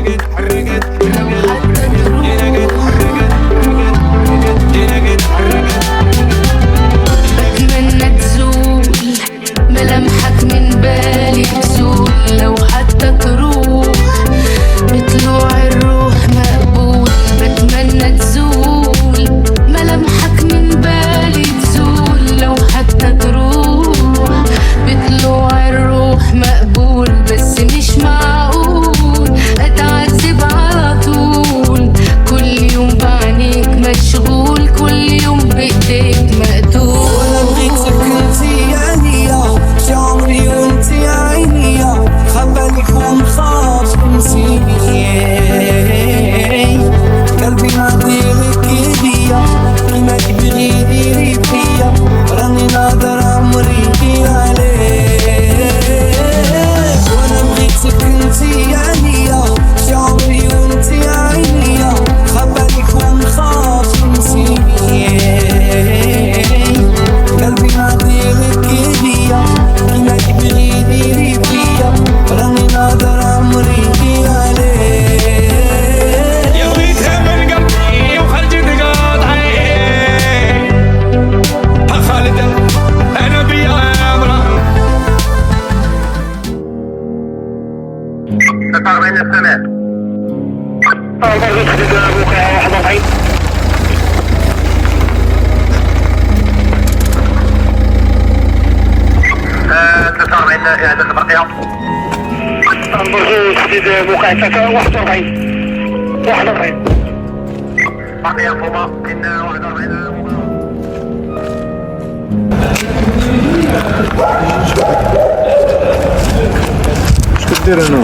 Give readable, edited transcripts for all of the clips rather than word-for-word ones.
بتمنى تزول ملامحك من بالي تزول، لو حتى تروح بطلوع الروح مقبول. بتمنى تزول ملامحك من بالي تزول، لو حتى تروح بطلوع الروح مقبول. بس مش معقول اتعذب على طول، كل يوم بعينيك مشغول، كل يوم بايديك مقتول. وانا بغيتك انتي يا نية في عمري وانتي عيني، خبالك ونخاف انتي قلبي ناضيلك ايديا، كيما يبغي يديري فيا، راني ناظر عمري عليك. وانا بغيتك انتي يا نية في عمري وانتي عيني، خبالك ونخاف انتي قلبي ناضيلك ايديا، كيما يبغي يديري فيا، راني ناظر عمري عليك. يا بغيتها من قلبي وخرجت قاطعي، ها خالد انا بيا امرأ. تطار بين السماء تطار بين إعادة البقية. برجو تحديد موقع 41 بقية فوما بين 41. كدير انا؟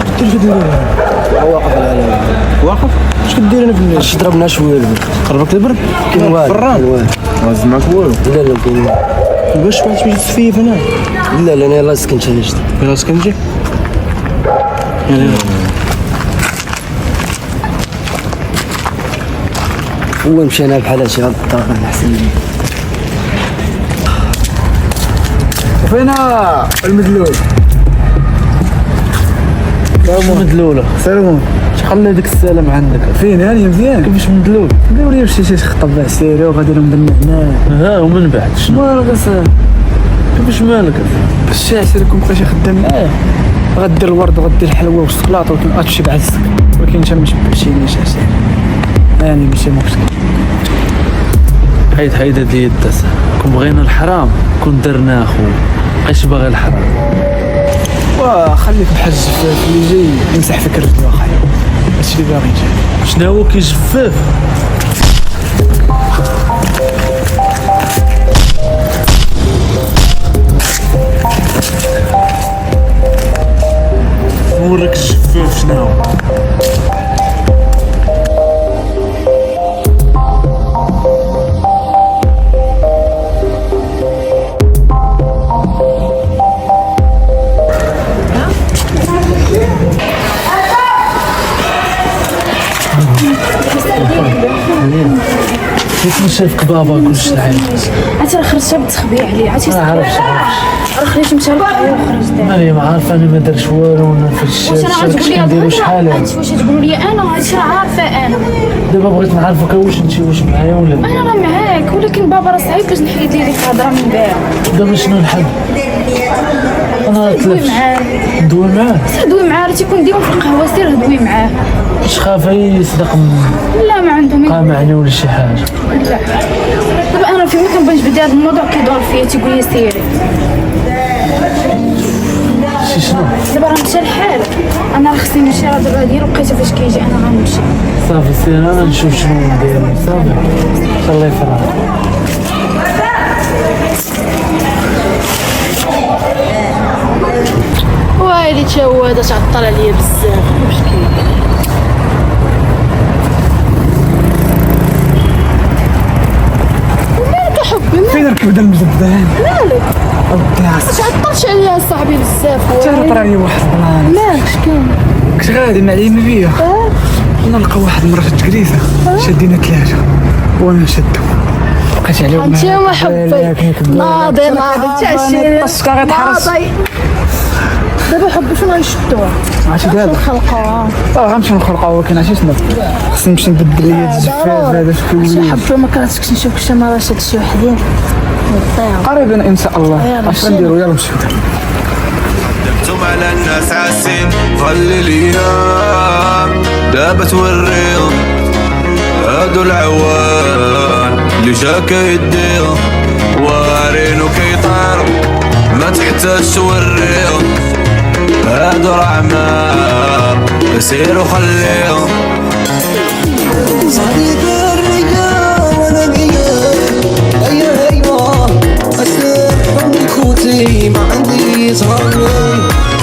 واقف على واقف؟ اش كدير انا في الناس؟ اش ضربنا شويه البرد؟ قربك البرد؟ كاين والو فران غاز معاك والو؟ لا لا كاين والو. باش ما تمشي تسفيف هنا؟ لا لا انا يلاه سكنت هنا جديد. فين سكنتي؟ هو مشينا بحال هادشي غاد الدار احسن لي. فين المدلول؟ مدلوله سلمون خلي ديك السلام عندك. فين هاني مزيان؟ كيفاش مدلول؟ قالوا لي شي خطب عسيري وغادي لهم بالنعناع. ها ومن بعد شنو؟ مالك كيفاش مالك؟ باش عسيري كون بقيتي خدام. غدير الورد وغدير الحلوى والشكلاط ولكن غتمشي بعزك، ولكن انت ما تشبعتينيش عسيري. هاني ماشي مشكل. حيد هادي الدسة. كون بغينا الحرام كون درناه خو. بقيتش باغي الحرام. وخليك بحال الجفاف اللي جاي يمسح فيك الرجل اخايا. هادشي اللي باغي نجي. شنو هو كيجفاف؟ نوريك الجفاف شنو هو. كيف شافك بابا كلشي العام؟ عرفتي راه خرجت بالتخبيع عليه، عرفتي ما عرفتش راه خرجت مشى للقهوه وخرج دابا. انا ما عارف، انا ما درتش والو انا في واش انا غتقول لي نديرو شحال هادشي واش تقولوا لي انا؟ هادشي راه عارفه انا. دابا بغيت نعرفك واش انت واش معايا ولا لا. انا راه معاك، ولكن بابا راه صعيب باش نحيد ليه ديك الهضره من بعد. دابا شنو الحل؟ انا دوي تلفت معاه، ندوي معاه. سير دوي معاه، راه تيكون ديما في القهوه، سير دوي معاه. واش خاف يصدق لا ما عنده من قامعني ولا شي حاجه؟ لا. دابا انا فين ما كنبغي نجبد هذا الموضوع كيدور فيا، تيقول لي سيري. شي شنو؟ دابا راه مشى الحال، انا راه خصني نمشي، راه دابا ديالو لقيته فاش كيجي، انا غنمشي. صافي سير انا نشوف شنو ندير. صافي ان شاء الله يفرح. ويلي تا هو هذا تعطل عليا بزاف، مشكل. مالك يا حبي؟ فين الكبده المزبان؟ مالك؟ البلاصه تعطلش عليا صاحبي بزاف. حتى طرا لي واحد البلان. مالك شكون؟ كنت غادي مع اليمه نلقى واحد المرة جريسة شدينا ثلاثة وانا نشدو بقيت عليهم. انت ما حبي ناضي ناضي تعشي الطشكة غتحرس. دابا حبوا شنو غنشدوها عرفتي دابا نخلقوها غنمشيو نخلقوها ولكن عرفتي شنو خصني نمشي نبدل ليا الزفاف هذا في الوليد حبوا ما كرهتكش نشوف شي مرة شي وحدين نطيعو قريبا ان شاء الله اش غنديرو يلا نمشيو دمتم على الناس عاسين ظل الايام دابت والريض هادو العوان اللي جاك يدير وارين وكيطير ما تحتاج توريهم هادو رعمار سير وخليهم صديق الرجال وانا قيام ايوه اسير حب خوتي ما عندي صغاري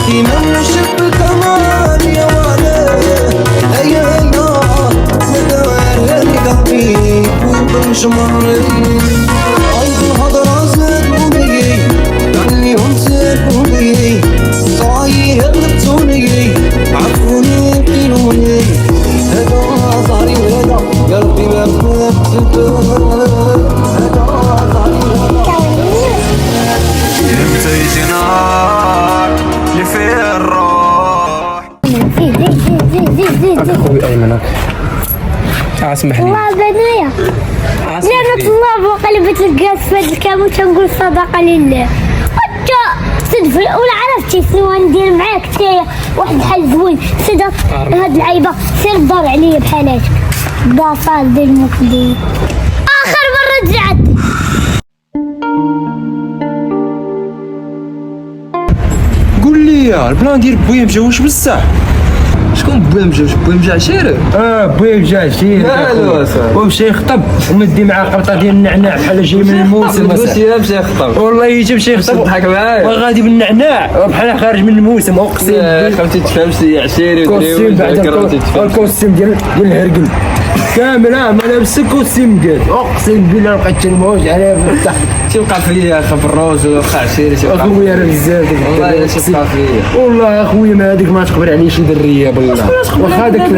كيما نشب كمان يا ولد ايوه زدوار قلبي وبنشمري اسمح لي الله بنايا نعمة الله وقلبت القاس في هاد الكامل تنقول صدقة لله وانت صدف ولا عرفتي شنو ندير معاك تايا واحد بحال زوين صدق هاد العيبة سير دار عليا بحالاتك ضافال ديال المكدي اخر مرة رجعت قول لي البلان ديال بويا مجاوش بصح شكون بويا مجاوش بويا مجا عشيرة بويا مجا عشيرة ومشى يخطب ومدي معاه قرطه ديال النعناع بحال جاي من الموسم مشى يخطب والله يجي مشى يخطب تضحك معايا وغادي بالنعناع بحال خارج من الموسم اقسم خمتي تفهمش لي عشيري الكوستيم بعد الكوستيم ديال الهرقل كامل ما لابس الكوستيم ديال اقسم بالله لقيت الموج عليه فتح تيوقع فيا خاف الروج وخا عشيري اخويا راه بزاف والله تيوقع فيا والله اخويا ما هذيك ما تقبل عليه شي دريه بالله واخا داك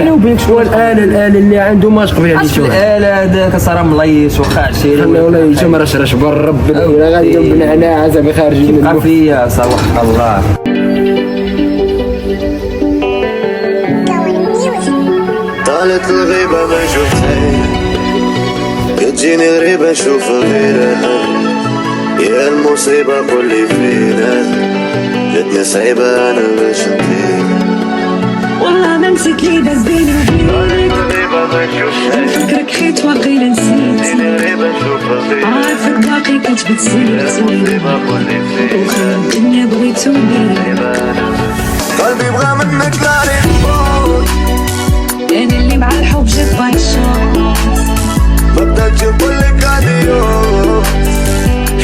والاله اللي عنده ما تقبل عليه شي الاله هذاك صار مليش وخا عشيري والله يجي ما راه بالرب ولا غادي بالنعناع زعما خارج تيوقع فيا صوح الله طالت الغيبة ما شفتها تجيني غريبة نشوف غيرها يا المصيبة كل فينا جتني صعيبة أنا باش نطير والله ما نسيت لي داز بيني وبينك نفكرك خيط وقيلا نسيت عارفك باقي كتبتسير وخير الدنيا بغيتو بيك قلبي بغى منك لاري انا اللي مع الحب جيت بايشون بدأت نقول لك اديوس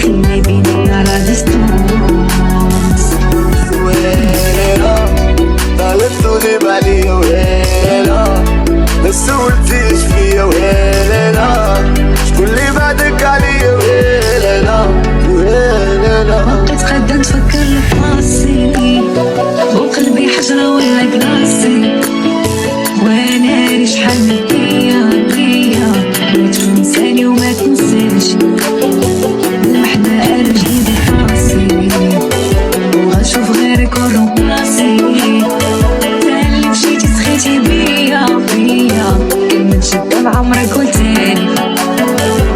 حلمي بيننا على ديستانس ويلا طالبتوني بالي ويلا ما سولتيش فيا ويلا شكون اللي بعدك عليا ويلا بقيت قاعدة نفكر لفراسي وقلبي حجرة ولا كراسي وانا ريش شحال مدية بغيت تنساني وما تنساش لمحنا قلب جديد راسي وغنشوف غيرك ونروبلاسي اللي مشيتي سخيتي بيا كلمة شدة بعمرك قلتالي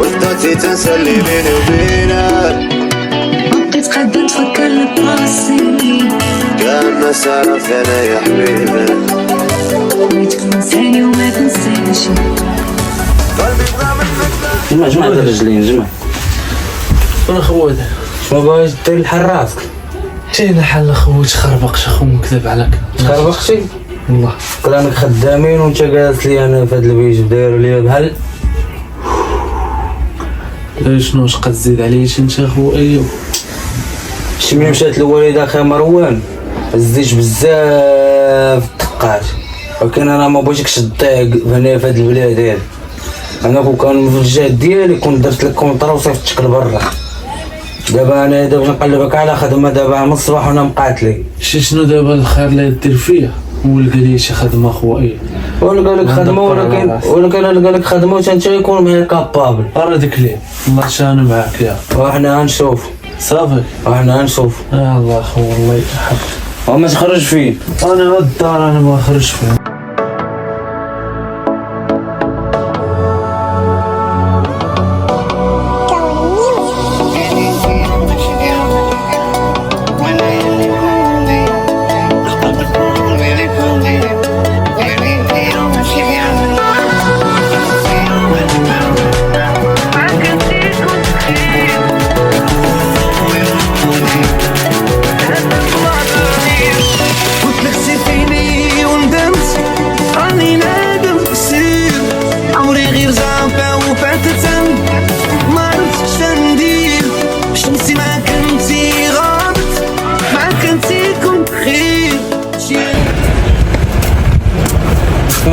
وفضلتي تنسى اللي بيني وبينك بقيت قاعدة نفكر لبراسي كان صرف انا يا حبيبي بغيت تنساني وما تنساش جمع الرجلين جمع وانا خوات شنو باغي دير الحل راسك شينا حل خوات خربقش اخو نكذب عليك خربقتي والله كلامك خدامين وانت جالس لي انا في هاد البيت داير لي بحال شنو واش قتزيد عليا انت اخو ايوب شتي ملي مشات الوالده اخي مروان هزيت بزاف الدقات ولكن انا ما بغيتكش تضيع هنا في هاد البلاد هادي انا كون كان في الجهه ديالي كنت درت لك كونطرا وصيفطتك لبرا دابا انا دابا نقلبك على خدمه دابا من الصباح وانا مقاتلي شنو دابا الخير اللي دير فيا هو لقى لي شي خدمه خويا ولا قال لك خدمه ولكن انا قال لك خدمه وانت يكون معايا كابابل راه ديك لي الله شانو معاك يا وحنا غنشوف صافي وحنا غنشوف الله اخو والله يحفظك وما تخرج فين؟ انا الدار انا ما خرج فيها.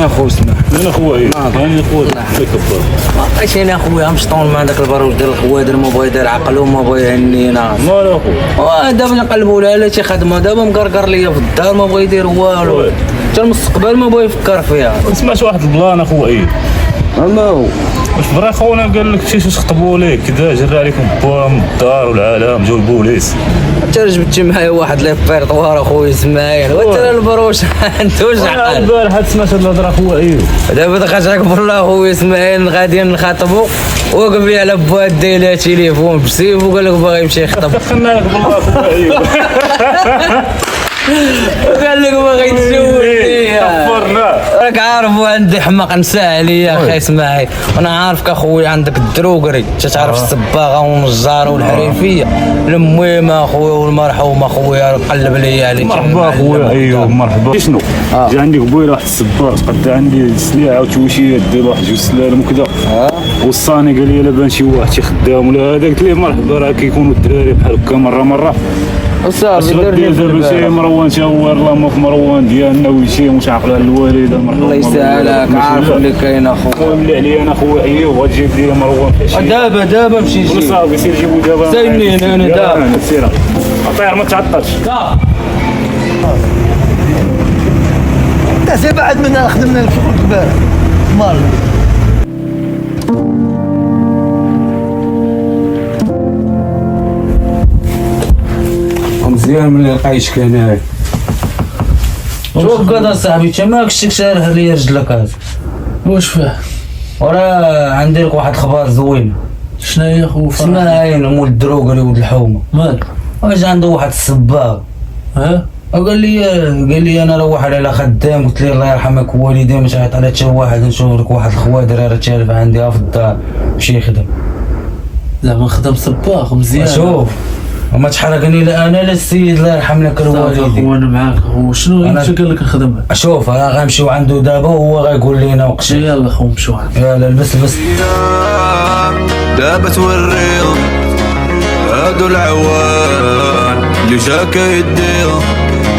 يا خويا اسمع انا خويا انا خويا كبر ما بقيتش انا خويا مشطون مع داك البروج ديال الخوادر ما بغا يدير عقل وما بغا يهنينا مالو خويا دابا نقلبوا لها لا شي خدمه دابا مقرقر ليا في الدار ما بغا يدير والو حتى المستقبل ما بغا يفكر فيها. سمعت واحد البلان اخويا ما هو واش برا خونا قال لك شي خطبوا ليك كذا جرى عليكم با من الدار والعالم جاو البوليس حتى جبت معايا واحد ليبيرطوار اخويا اسماعيل وحتى البروش عندوش عقل البارح سمعت الهضره اخويا دابا دخلت بالله اخويا اسماعيل غاديين نخاطبوا وقف لي على با دايله تليفون بسيف وقال لك باغي يمشي يخطب دخلنا لك بالله اخويا قال لك باغي تزوج فيا راك عارف عندي حماق نسى عليا اخي اسماعيل وانا عارفك اخويا عندك الدروقري تعرف الصباغه والنجاره والحريفيه المهم اخويا والمرحوم اخويا قلب لي عليك مرحبا اخويا ايوه مرحبا شنو جا عندي قبيله واحد الصباغ قد عندي سليعه وتوشيات ديال واحد جوج سلالم وكذا وصاني قال لي لا بان شي واحد شي خدام ولا هذا قلت ليه مرحبا راه كيكونوا الدراري بحال هكا مره صافي دير دابا شي مروان تا هو الله في مروان ديالنا ويشي مش عاقل على الوالده مرحبا الله يسهلك عارف اللي كاين اخويا ملي عليا انا خويا ايوا وتجيب لي مروان دابا مشي جي صافي سير جيبو دابا سايني انا دابا سير طير ما تعطلش انت بعد منا خدمنا لك شغل البارح مال مزيان ملي لقيتك هنايا شوف كذا صاحبي انت ماكش شارح لي رجلك هذا واش فيه؟ وراه عندي لك واحد خبر زوين. شنو هي خويا؟ اسماعيل مول الدروقري ولد الحومه مال واش عنده واحد الصباغ قال لي انا راه واحد على خدام قلت ليه الله يرحمك والدي مش عيط على حتى واحد نشوف لك واحد الخوادر راه تالف عندي في الدار مشي يخدم زعما خدم صباغ مزيان. شوف وما تحرقني لا انا لا السيد الله يرحم لك الوالدين. اخويا انا معاك اخويا شنو قال لك نخدم؟ شوف راه غنمشيو عنده دابا وهو غيقول لينا وقت. يلا اخويا نمشيو عنده. يلا لبس دابا توريهم هادو العوان اللي جا كيدير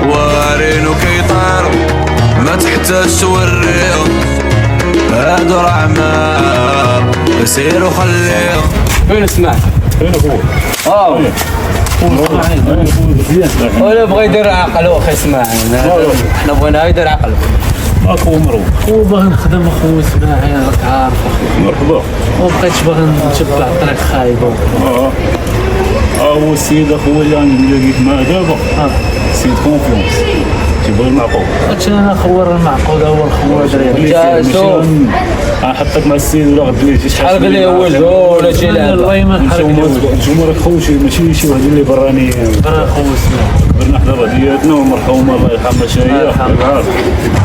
وارينو كيطير ما تحتاج توريهم هادو راه عمار سيرو خليهم. فين اسمع؟ فين اخويا؟ ولا بغا يدير عقل اخي اسماعيل حنا بغينا يدير عقل. اخو مروان اخو باغي نخدم اخويا اسماعيل راك عارف مرحبا وبقيتش باغي نتبع الطريق خايبه. هو السيد اخويا اللي لقيت معاه دابا سيد كونفيونس تيبغي المعقول. انا خوار المعقول هو الخوادر. شوف نحطك مع السيد ولا غدير شي حرق ليه وجهو ولا شي لعبه. الله ما نحرق نتوما راك خوشي ماشي شي واحد اللي براني برا اخويا اسماعيل برنا حدا بعضياتنا والمرحومه الله يرحمها شاهيه عارف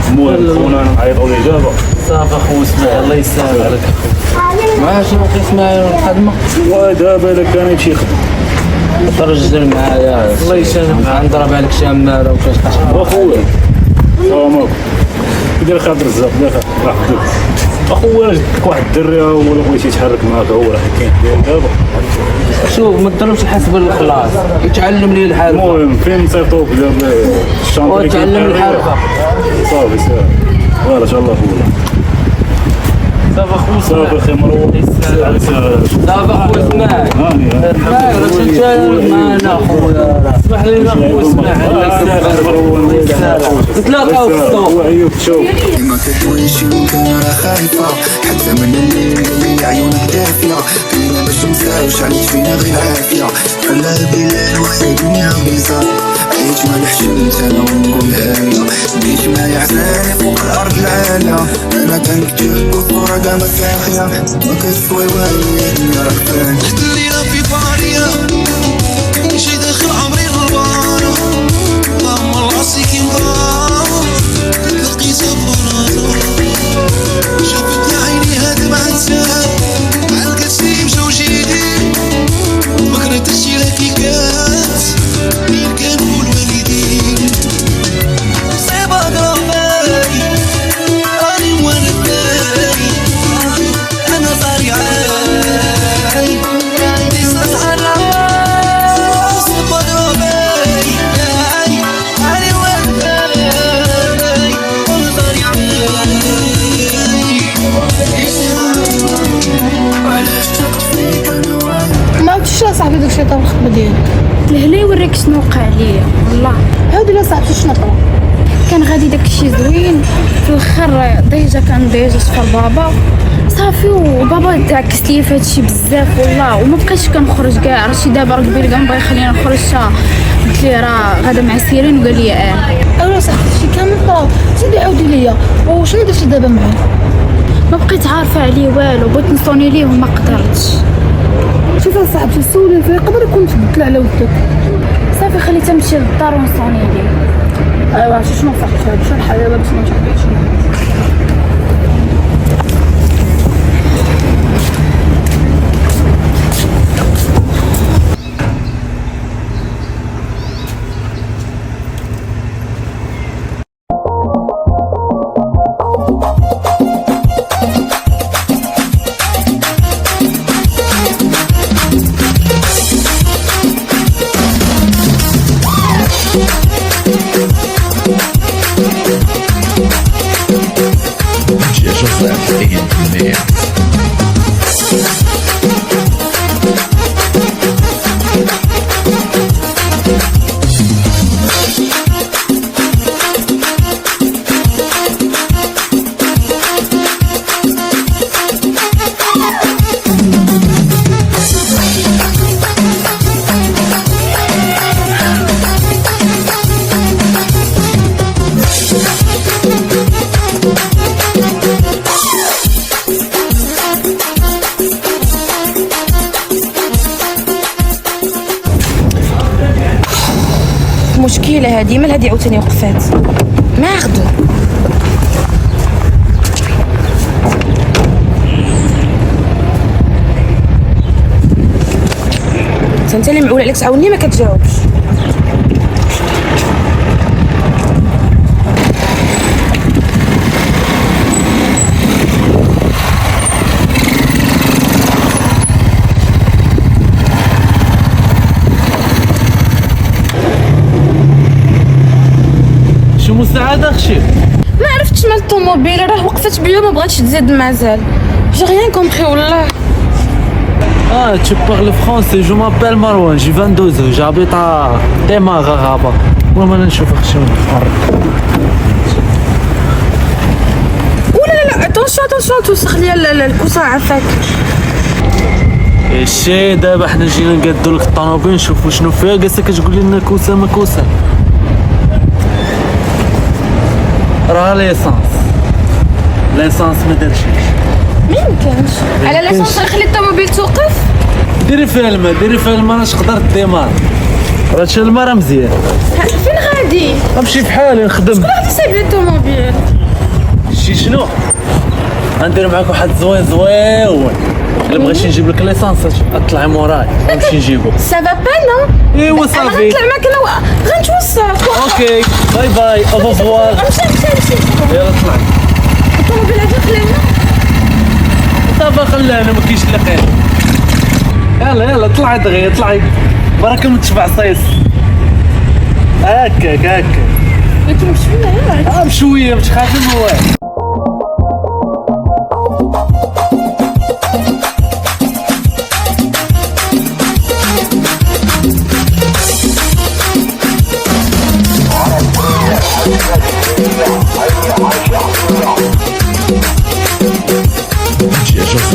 المهم خونا نعيطوا ليه دابا صافي اخويا اسماعيل الله يسهل عليك اخويا. ماشي اخي اسماعيل الخدمه ودابا الا كان يمشي يخدم ترجل معايا الله يسهل معاك نضرب عليك شماره وكاش اخويا السلام عليكم دير خاطر الزاق دير خاطر اخويا جبتك واحد الدري ولا بغيتي يتحرك معاك هو راه كاين دابا. شوف ما تضربش الحسب الخلاص يتعلم لي الحال. المهم فين نصيفطوك دابا الشانطري تعلم الحركه صافي ساهل غير ان شاء الله خويا. صافي اخويا صافي اخي مروان صافي اخويا اسماعيل راك انت معنا اخويا اسمح لي اخويا اسماعيل نتلاقاو في السوق. عيوب تشوف ما كدوي شي ممكن راه خايفة حتى من الليل قال لي عيونك دافية قلنا باش نساوش عليك فينا غير عافية على البلاد وهي دنيا بيزار بقيت ما حشمت انا ونقولها يا بقيت ما يعزاني فوق الارض العالية انا كنكتب وصورة كاع ما كاحية ما كتسوي والو يا راك فاهم واحد الليلة في باريا شي داخل عمري غلبانة اللهم راسي كي مضام لقيتها بغرازة شافت عيني هاد مع السهر عالكتسي مشاو جيدي فكرت الشي لكي كانت مين كانوا الوالدين مصيبة قرباي راني وانا باي انا صاري عاي عندي صحة مصيبة قرباي راني وانا باي انا صاري علاش تقت فيك انا وانا ما عرفتش لا صاحبي داك الشيطان الخطبه ديالي لهلا يوريك شنو وقع ليا والله. هادي لا صاحبتي شنو طرا كان غادي داكشي زوين في الاخر كان ديجا صفر بابا صافي وبابا تعكس ليا في هادشي بزاف والله وما بقيتش كنخرج كاع. رشي دابا ركبي كاع باغي يخليني نخرج قلت ليه راه غادا مع سيرين وقال لي اولا صاحبتي شي كامل طرا زيدي عاودي ليا وشنو درتي دابا معاه ما بقيت عارفه عليه والو بغيت نصوني ليه وما قدرتش. شوف صاحبتي سولي فيه يقدر يكون تبدل على ودك صافي خليتها نمشي للدار ونصوني ليه. ايوا عرفتي شنو صاحبتي هاد شحال حاجه باش ما نشوفش مشكلة هادي مال هادي عاوتاني وقفات ماغدو. انت اللي معول عليك تعاوني ما كتجاوبش. شو مساعدة اختي؟ ما عرفتش مال الطوموبيل راه وقفت بيا ما بغاتش تزيد مازال. جي rien compris والله. Ah, tu parles français, je m'appelle Marwan, j'ai 22 ans, j'habite à Temagara. المهم انا نشوف اختي ونتفرج. لا اتونسيون توسخ ليا الكوسه عافاك. الشي دابا حنا جينا نقادو لك الطوموبيل نشوفو شنو فيها، قالت كتقول لنا كوسه ما كوسه. راه ليسانس ما دارشيش. ميمكنش على ليسانس نخلي الطوموبيل توقف. ديري فيها الماء اش قدرت ديمار. راه هادشي الماء راه مزيان. فين غادي؟ نمشي بحالي نخدم. شكون غادي يسيب لي الطوموبيل؟ شي شنو؟ غندير معاك واحد زوين الا بغيتي نجيب لك ليسانس اطلعي موراي نمشي نجيبو. سافا با نو؟ ايوا صافي. انا غنطلع معاك انا غنتوصلك. اوكي باي اوفوار. امشي يلا طلعي. الطوموبيل هذا خلينا صافا خلانا ما كاينش لا خير. يلا طلعي دغيا طلعي برك متشبع صيص. هكاك انتم بشويه ياك بشويه باش خاطر هو. Joseph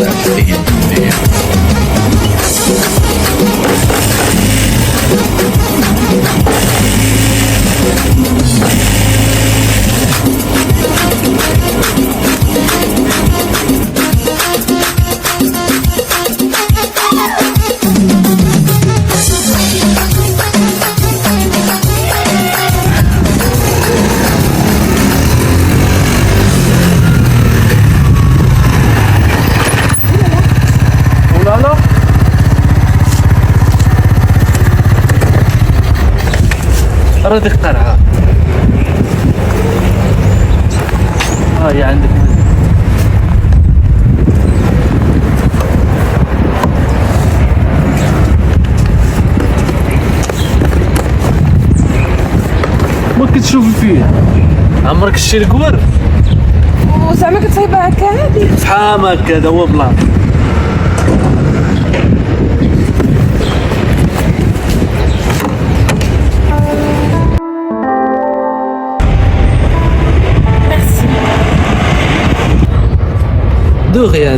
راه ديك قرعه هي عندك ما كتشوفي فيه عمرك شتي الكوار وزعما كتصايبها هكا عادي فحال هكا هذا هو بلان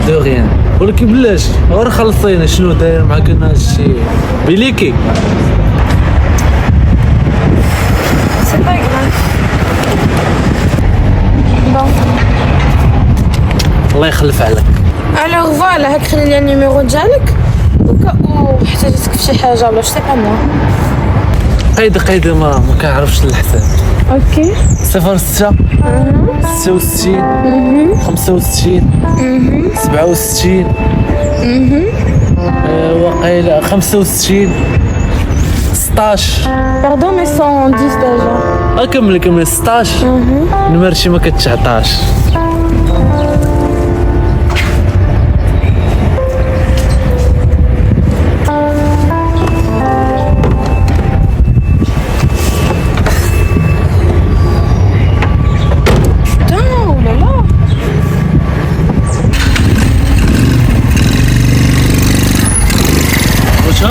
دو غيان ولكن بلاش غير خلصينا شنو داير معاك انا هادشي بليكي سي با الله يخلف عليك الوغ فوالا هاك خلي لي النيميرو ديالك او احتاجتك في شي حاجه ولا سي با موا قيد ما كنعرفش الحساب اوكي 06 66 65 67 وقيله 65 16 باردون مي 110 ديجا كمل 16 نمرشي ما كتعطاش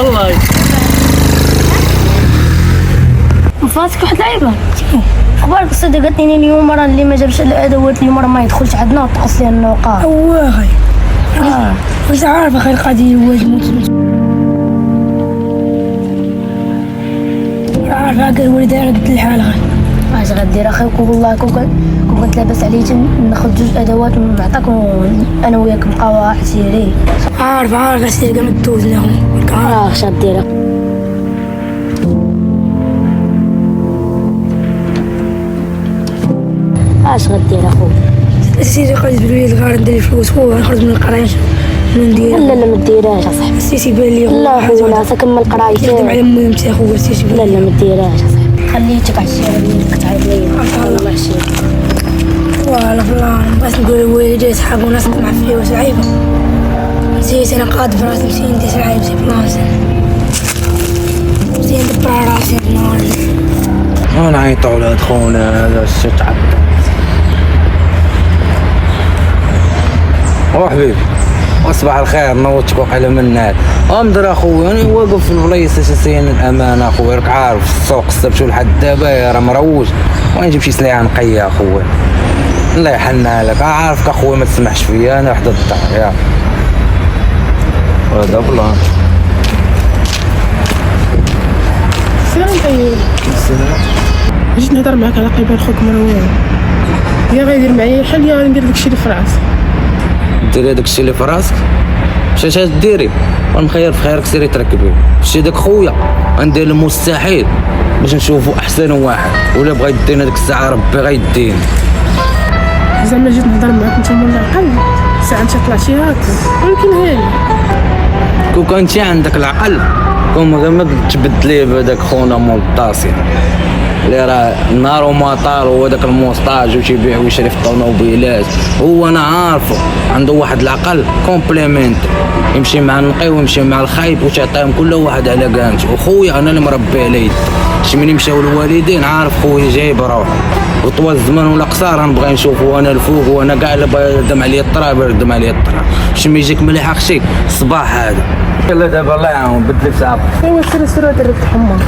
والله فاتك واحد اللعيبه اخبارك صدقتني اليوم راه اللي ما جابش الادوات اليوم راه ما يدخلش عندنا وطقس ليه النقاط واخي واش عارف اخي القضيه واش عارف هكا الوالده انا قلت الحال غير اش غدير اخي والله كون كنت لاباس عليك ناخذ جوج ادوات ونعطيك انا وياك نبقاو عسيري عارف اسير كاع مدوز لهم اش غدير اش غدير اخويا سيدي قلت بلي الغار ندير الفلوس هو نخرج من القرايه ندير لا ما ديرهاش اصاحبي سيتي بان لي لا خويا كمل قرايتك نخدم على المهم تاع خويا سيتي لا ما ديرهاش اصاحبي خليتك عشيه كتعيط ليا والله عشيه والله فلان بغيت نقول للوالدين صحابو ناس مع فلوس عيبه نسيت انا قاد براسي نسيت ندير عيب في بلاصه نسيت ندبر راسي النهار نعيطوا لهاد خونا هذا الشيء تعب حبيبي وصباح الخير نوضتك وقيله من النار امدر اخويا انا واقف في البلايصه سين الامانه اخويا راك عارف السوق السبت لحد دابا راه مروج وين نجيب شي سلعه نقيه اخويا الله يحنها لك عارفك اخويا ما تسمحش فيا انا وحده الدار يا هذا بلان سلام طيب جيت نهضر معاك على قبال خوك مروان يا غيدير معايا الحل يا ندير داكشي اللي في راسي ديري داكشي اللي في راسك مشات ديري ونخير في خيرك سيري تركبي مشي داك خويا غندير المستحيل باش نشوفوا احسن واحد ولا بغا يدينا ديك الساعه ربي غيدينا زعما جيت نهضر معاك انت مولا العقل ساعه انت طلعتي هاكا ولكن هاني كون كنتي عندك العقل كون ما تبدليه بهذاك خونا مول الطاسي اللي راه نهار وما طار هو داك الموسطاج وتيبيع ويشري في الطوموبيلات هو انا عارفه عنده واحد العقل كومبليمنت يمشي مع النقي ويمشي مع الخايب وتعطيهم كل واحد على قامته وخويا انا اللي مربي عليه شي ملي مشاو الوالدين عارف خويا جايب روحه وطوال الزمان ولا قصار نبغي نشوفو انا الفوق وانا كاع اللي يردم عليا الطراب يردم عليا الطراب شي ما يجيك مليح اختي الصباح هذا يلا دابا الله يعاون بدلك ساعه ايوا سير درت الحمار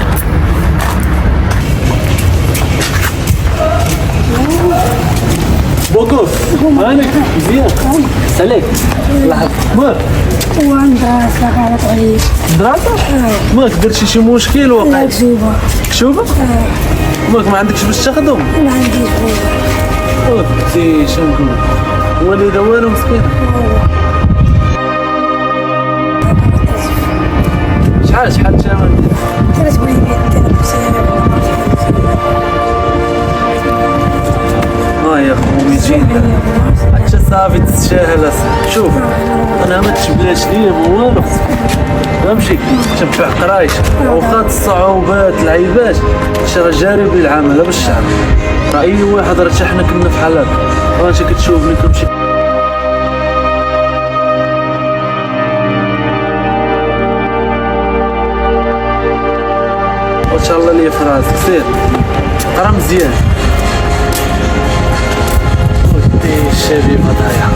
بوقف مالك مزيان سليك لحظة مالك هو عنده صغارات عليه دراسة؟ مالك درتي شي مشكل واقع؟ لا كشوفة كشوفة؟ مالك ما عندكش باش تخدم؟ ما عنديش خويا اختي شنو نقول والدها والو مسكين شحال شحال 3 وليدات يا خويا جينا حتى صافي تستاهل اصاحبي. شوف انا ما تجبلاش ليا ما والو، فهمتي؟ تبع قرايتك وخا الصعوبات العيبات شي راه جاري بالعمل باش تعمل. راه اي واحد راه حتى حنا كنا بحال هكا، وانت كتشوفني كنمشي وان شاء الله ليا في راسك. سير قرا مزيان ودي الشبيبه ضايعه.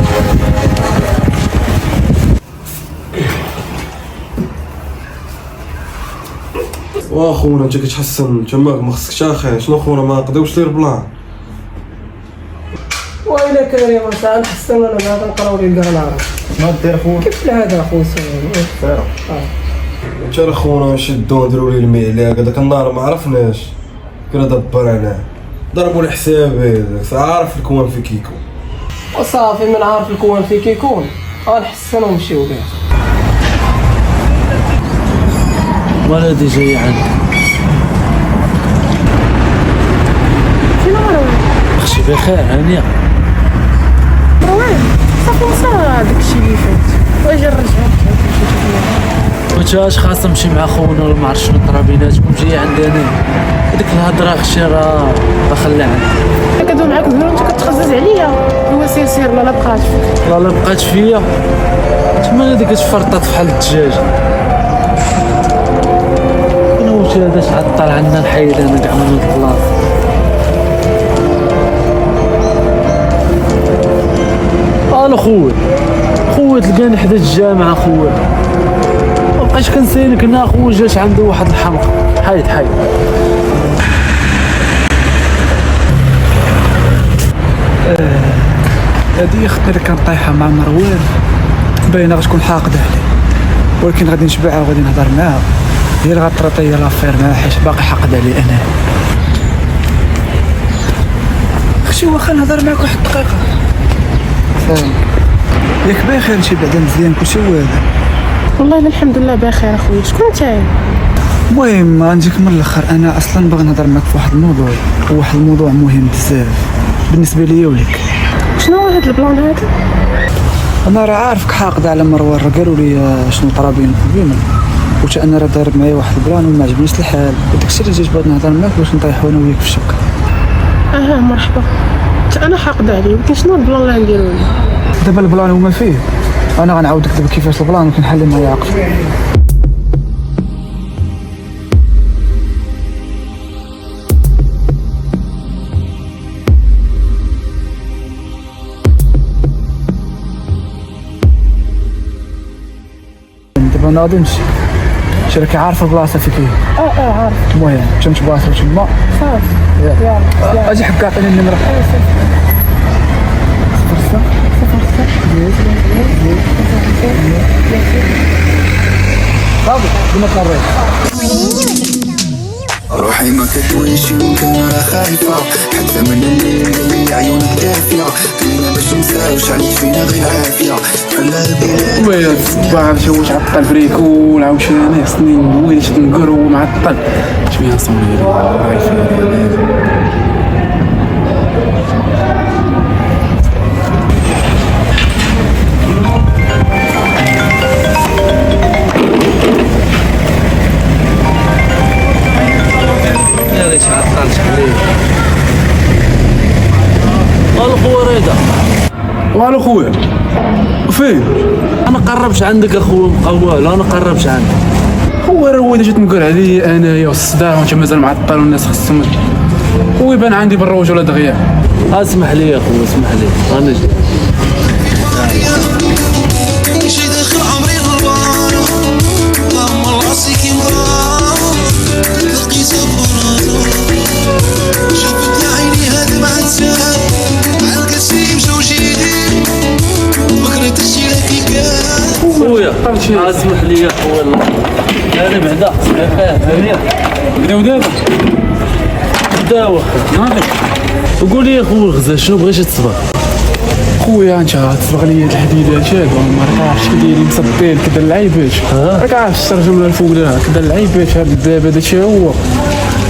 واخونا انت كتحسن تماك ما خصكش اخي. شنو خونا ما نقدروش لير بلان؟ وإلا كريم ساعة نحسن أنا بعدا نقراو لي كاع نعرف. شنو دير خويا؟ كيف هذا أخو سير. انت راه خونا نشدو نديرو ليه المعلاق هذاك النهار ما عرفناش كنا دبرناه ضربوا لي حسابي داك عارف الكوان في كيكون وصافي من عارف الكوان في كيكون غنحسن ونمشيو به. ولدي جاي عندي. فين مروان؟ اختي بخير هانيه. مروان صافي نسى داكشي اللي فات واجي نرجعو. واش خاصة نمشي مع خونا ولا ما عرفتش شنو طرا بيناتكم جاي عندي انا هذيك الهضره اختي راه خليها عندي. كدوي معاك زهر وانت كتخزز عليا. هو سير لا بقات فيك لا بقات فيا تما هذيك تفرطات فحال الدجاج. انا واش هذا تعطل عندنا نحيد انا كاع من البلاصه. انا خويا تلقاني حدا الجامعه خويا مابقاش كنسالك هنا خويا جات عنده واحد الحمق. حيد هادي اختنا اللي كانت طايحه مع مروان باينه غتكون حاقده عليه، ولكن غادي نشبعها وغادي نهضر معاها هي اللي غترطي لافير معاها حيت باقي حاقد عليه انا. اختي واخا نهضر معاك واحد الدقيقه فاهم ياك بخير انت بعدا مزيان كلشي هو هذا؟ والله أنا الحمد لله بخير اخويا. شكون نتايا؟ المهم غنجيك من الاخر. انا اصلا باغي نهضر معاك في واحد الموضوع وواحد الموضوع مهم بزاف بالنسبه ليا وليك. شنو هو هذا البلان هذا؟ انا راه عارفك حاقد على مروان، راه قالوا لي شنو طرا بينك وبينه قلت انا راه داير معايا واحد البلان وما عجبنيش الحال وداكشي اللي جيت بغيت نهضر معاك باش نطيحو انا وياك في الشبكه. مرحبا. انا حاقده عليه ولكن شنو البلان اللي غنديرو ليه؟ دابا البلان هما فيه. انا غنعاودك دابا كيفاش البلان وكنحل معايا عقل. دابا ناضي نمشي شركة عارفة البلاصة فين كاين. عارف. المهم تنتباصلو تما صافي يلا اجي حق عطيني النمرة. صافي كنا قريت روحي ما كتويش يمكن راه خايفة حتى من الليل اللي عيونك دافية كلنا باش نساوش عليك فينا غير عافية على البلاد. ويا الصباح مشاوش عطل فريكو والعوشاني خصني نويش نقرو معطل شوية صوني والو خويا فين؟ انا قربش عندك اخويا مقوال انا قربش عندك. هو راه هو جيت نقول عليه انايا والصداع وانت مازال معطل والناس خصهم هو يبان عندي بالرجوله دغيا. اسمح لي يا اخويا اسمح لي انا جيت. شي داخل عمري غلبان ضم راسي كي مغرام لقيت فراتو شفت عيني هاد ما تسال عالقسيم زوجيني بكرة الشي لكي كان خويا اسمح لي يا خويا انا بعدا هانيه بداو دابا بداو وقول لي يا خويا الغزال شنو بغيتي تصبر؟ خويا انت تصبغ لي الحديدات هادو ما عرفتش كيدايرين مصبين كدا اللعيبات راك عارف الترجمه الفوق كدا اللعيبات هاد الدابا داكشي هو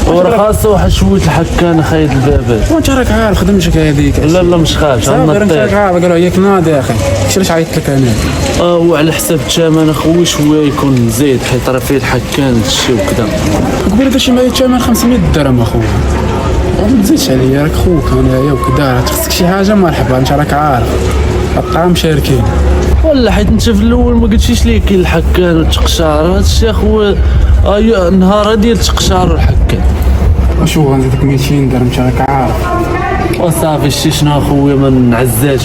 وراه خاصه واحد شويه الحكان خايد البابات. وانت راك عارف خدمتك هذيك. لا مش خايف صافي انت عارف قالوا ياك ناضي يا اخي. علاش عيطت لك انا؟ وعلى حساب الثمن اخويا شويه يكون زايد حيت راه فيه الحكان الشيء وكذا. قبيله داك الشيء الثمن 500 درهم اخويا. ما تزيدش عليا راك خوك انايا وكذا خصك شي حاجه مرحبا انت راك عارف الطعام شاركين. ولا حيت انت في الاول ما قلتيش لي كاين الحكان والتقشار هذا الشيء اخويا. النهار ديال التقشار والحكان. وشو غنزيدك 200 درهم انت راك عارف. وصافي شتي شنو اخويا ما نعزاش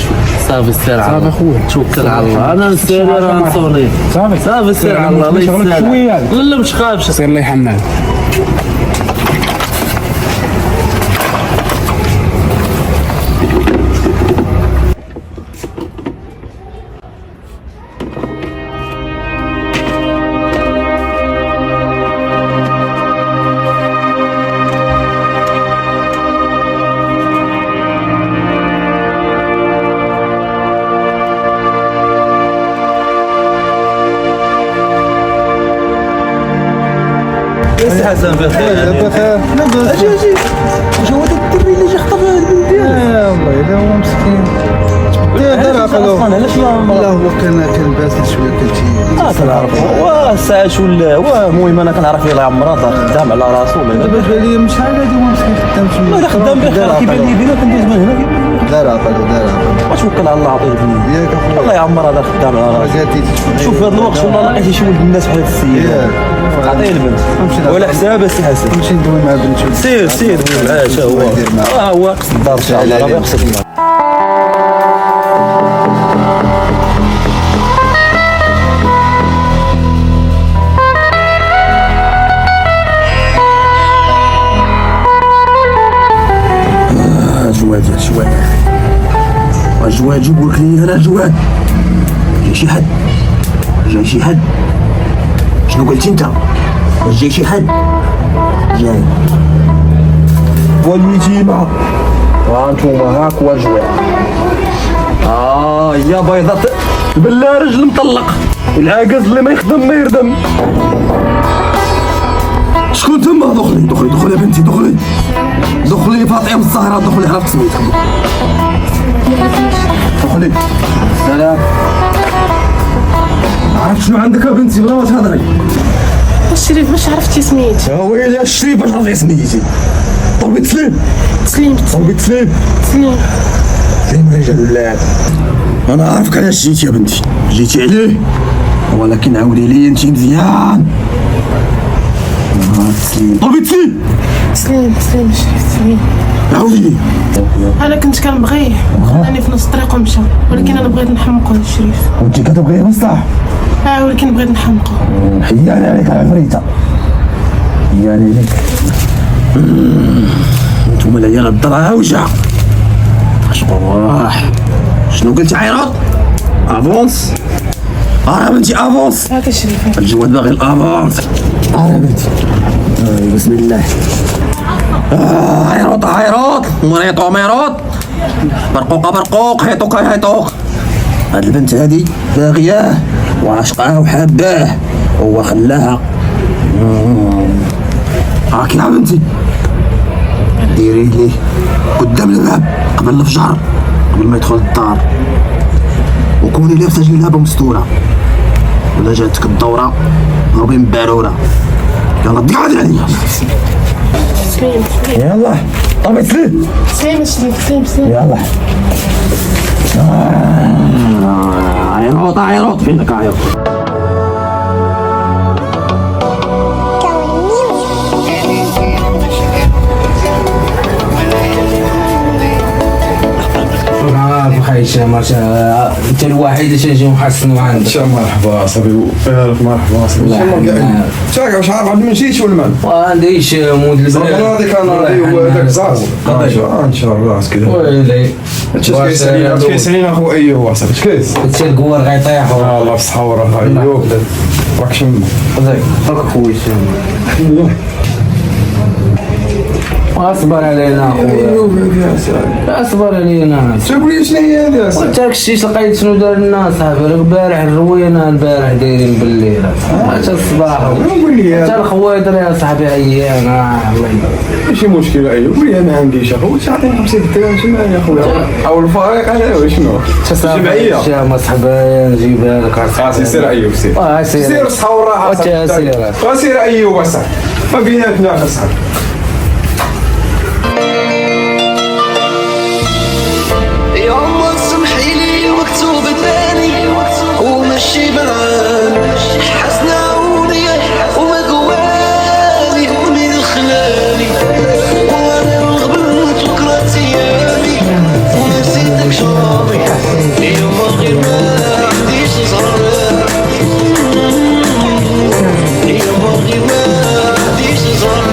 صافي سير على الله. صافي اخويا توكل على الله انا نسير راه نصوني. صافي سير على الله. الله يسهل. لا ما تخافش سير الله يحنان. سي حسن بخير بخير لاباس اجي واش هو داك الدري اللي جا خطف البنت ديالك والله الا هو مسكين دار عقلو لا هو كان باسل شويه كنتي كنعرفو ساعات ولا المهم انا كنعرف يلاه عمرها دار خدام على راسو دابا بان لي شحال هادي هو مسكين خدام تما لا خدام بخير كيبان لي بينا كندوز من هنا دار عقلو وتوكل على الله عطيه البنيه ياك اخويا والله يعمرها دار خدام على راسو شوف هذا الوقت والله لقيتي شي ولد الناس بحال هاد السيد عطيه البنت ولا حساب سي حسن نمشي ندوي مع بنتي سير معاه تا هو قصد الدار ان شاء الله راه يقصد جواد جيب لك لي انا جواد جاي شي حد شنو قلتي انت جاي شي حد جاي واليتيمة وانتوما هاك وجواد يا بيضة بلا رجل مطلق العاقز اللي ما يخدم ما يردم شكون تما دخلي يا بنتي دخلي فاطمة الزهراء دخلي عرفت سميتك دخلي سلام عرفت شنو عندك يا بنتي بلا ما تهضري الشريف باش عرفتي سميتي ويلي الشريف باش عرفتي سميتي طلبي تسليم طلبي تسليم رجال اللعب انا عارفك علاش جيتي يا بنتي جيتي عليه ولكن عاودي لي انت مزيان تسليم طلبي تسليم شريف عاودي لي انا كنت كنبغيه خلاني في نص الطريق ومشى ولكن انا بغيت نحمقو الشريف وانت كتبغيه بصح ولكن بغيت نحمقو حياني عليك العفريته حياني عليك انتوما العيال الضرع هاوجه شنو قلتي عيرات افونس يا بنتي افونس هاك الشريف الجواد باغي الافونس يا بنتي بسم الله عيروط مريط برقوق هيطوق هاد البنت هادي باغياه وعشقاه وحباه هو خلاها هاك يا بنتي ديريه ليه قدام الباب قبل الفجر قبل ما يدخل الدار وكوني لابسه جلابه مستوره ولا جاتك الدوره ضربي من بالوره يلا دي عادي عليا يلا طبي تسليم يلا عيروط فينك عيروط بخير هشام انت الوحيد اللي نجي نحسن عندك. هشام مرحبا صاحبي مرحبا صاحبي. شاك واش عارف عند من جيت ولا ما؟ ما عنديش مود البلاد. انا هذيك انا هذاك زعزع. ان شاء الله راس كذا. ويلي. كيسالين اخو ايوه صاحبي كيس. انت القوار غيطيحوا. الله بصحة وراحة ايوه راك شم. هذاك خويا هشام. اصبر علينا اخويا اصبر علينا. قول لي شنو هي هذه اصاحبي؟ قلت لك شتي لقيت شنو دار الناس صاحبي. البارح الروينه البارح دايرين بالليل حتى الصباح. قول لي حتى الخوايدر يا صاحبي عيان. الله ماشي مشكله. ايوا قول لي ما عنديش اخويا. تعطيني 50 درهم شنو يا خويا؟ او الفريق على شنو؟ جمعيه ما صاحبي نجيبها لك. سير ايوب سير. سير الصحه والراحه. سير ايوب اصاحبي. ما بيناتنا اصاحبي. يا عمر سمحيلي مكتوب ثاني ومشي معاك حسنا عونية وما قواني ومن خلاني وانا غبنت وكرهت ايامي ونسيتك شامي يما غير ما عنديش زهر يما غير ما عنديش زهر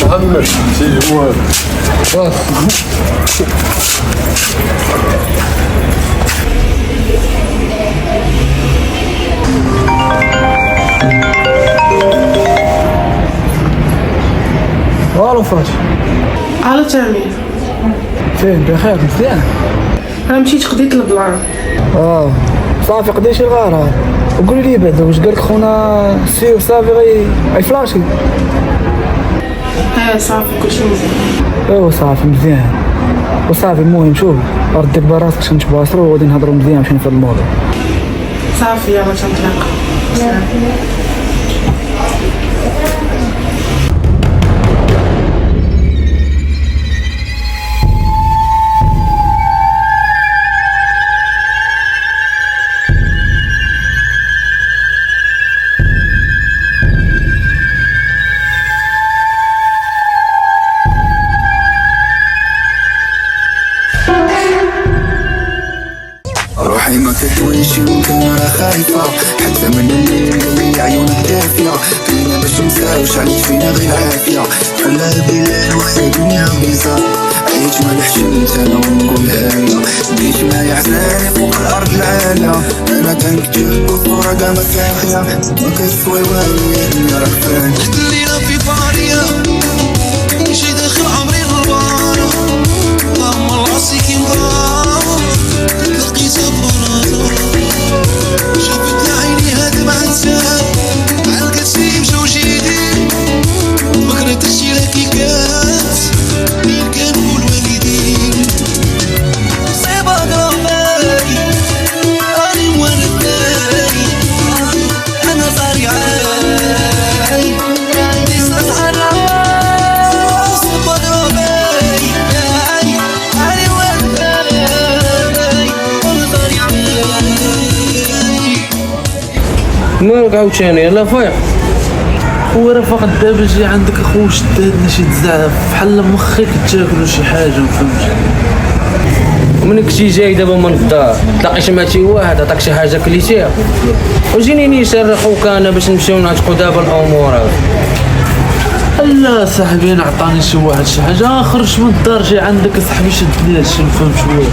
محمد سيدي موافق. والو فاش على تامر فين بخير مزيان. انا مشيت خديت البلان. صافي قضي شي الغار. وقولي لي بعدا واش قالك خونا السير صافي غيفلاشي؟ صافي كلشي مزيان. ايوا صافي مزيان. وصافي المهم شوف رد دير براسك باش نتباصروا وغادي نهضروا مزيان باش في الموضوع. صافي يلا تنطلق. روحي ما كتويش يمكن راه خايفة حتى من الليل اللي عيونك دافية فينا باش نساوش عليك فينا غير عافية كلها بلاد وهي دنيا بيزار عيش ما نحشمت انا ونقولها لها ديش معايا حزاني فوق الارض العالية انا كنكتب والفرقة ما كافية ما كتسوي والو يا دنيا راه فاني الليلة في فارية شي داخل عمري غربانة ضم راسي كي مغرام لقيت بناطو شفت عيني هاد مع نساء عالقتني مشاو جيدي مكرهت الشي لكي كانت مين كانوا الوالدين صعيبة قربالي راني موالد بالي أنا صاري عاي لسه صحرا صعيبة قربالي راني موالد بالي أنا صاري عاي. مالك عاوتاني يلا فايق. هو راه فقط دابا جي عندك اخو شدادنا شي تزعف بحال مخك تاكلو شي حاجه مفهمتش. ومنك شي جاي دابا من الدار تلاقيش مع شي واحد عطاك شي حاجه كليتيها وجيني نشرحوك انا باش نمشيو نعتقو دابا الامور هذا. لا صاحبي انا عطاني شي واحد شي حاجه خرج من الدار جاي عندك صاحبي شدني هادشي نفهم شويه.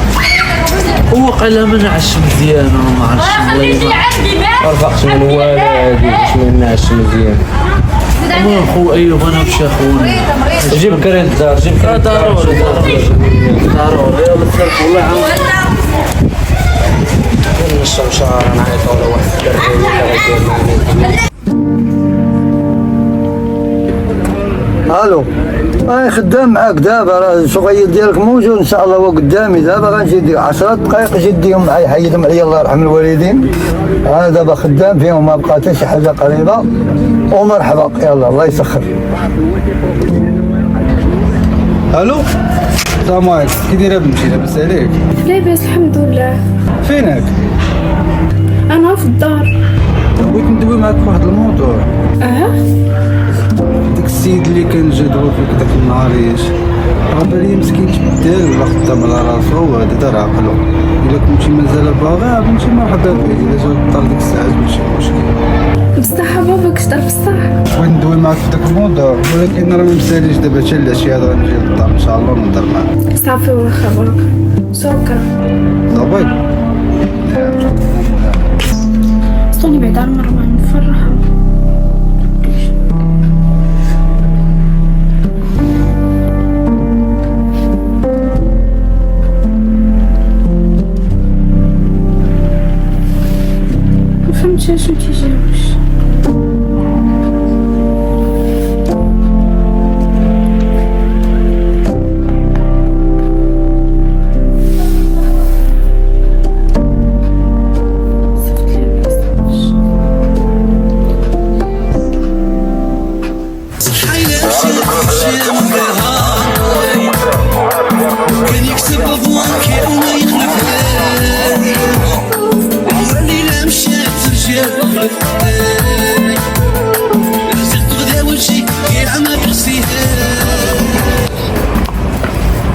هو قال ما نعش مزيان انا ما عرفتش والله ما رفقش من والو هادي باش ما نعش مزيان. المهم خو ايوب انا مشي اخونا جيب كريم الدار جيب كريم ضروري يلا السلف والله نشرب شعر نعيط ولا واحد الو انا خدام معاك دابا راه الصغير ديالك موجود ان شاء الله هو قدامي دابا غنجي ديك 10 دقائق جديهم معايا حيدهم عليا الله يرحم الوالدين. انا دابا خدام فيهم ما بقى حتى شي حاجه قريبه ومرحبا يلا الله يسخر. الو السلام عليكم كي دايره بنتي لاباس عليك؟ لاباس الحمد لله. فينك؟ انا في الدار. بغيت ندوي معاك في واحد الموضوع. ديك السيد اللي كان جا دوا فيك داك النهاريش راه بالي مسكين تبدل ولا خدام على راسو وهذا دار عقلو. الا كنتي مازال باغا بنتي مرحبا بك، الا جا الدار ديك الساعات ماشي مشكل. بصح بابا كتعرف بصح بغيت ندوي معاك في داك الموضوع ولكن راه ممساليش دابا حتى العشيه هذا غنجي للدار ان شاء الله ونهضر معاك. صافي واخا بابا شكرا. صافي صوني بعد على مروان نفرحها. مفهمتش شنو تيجاوبش.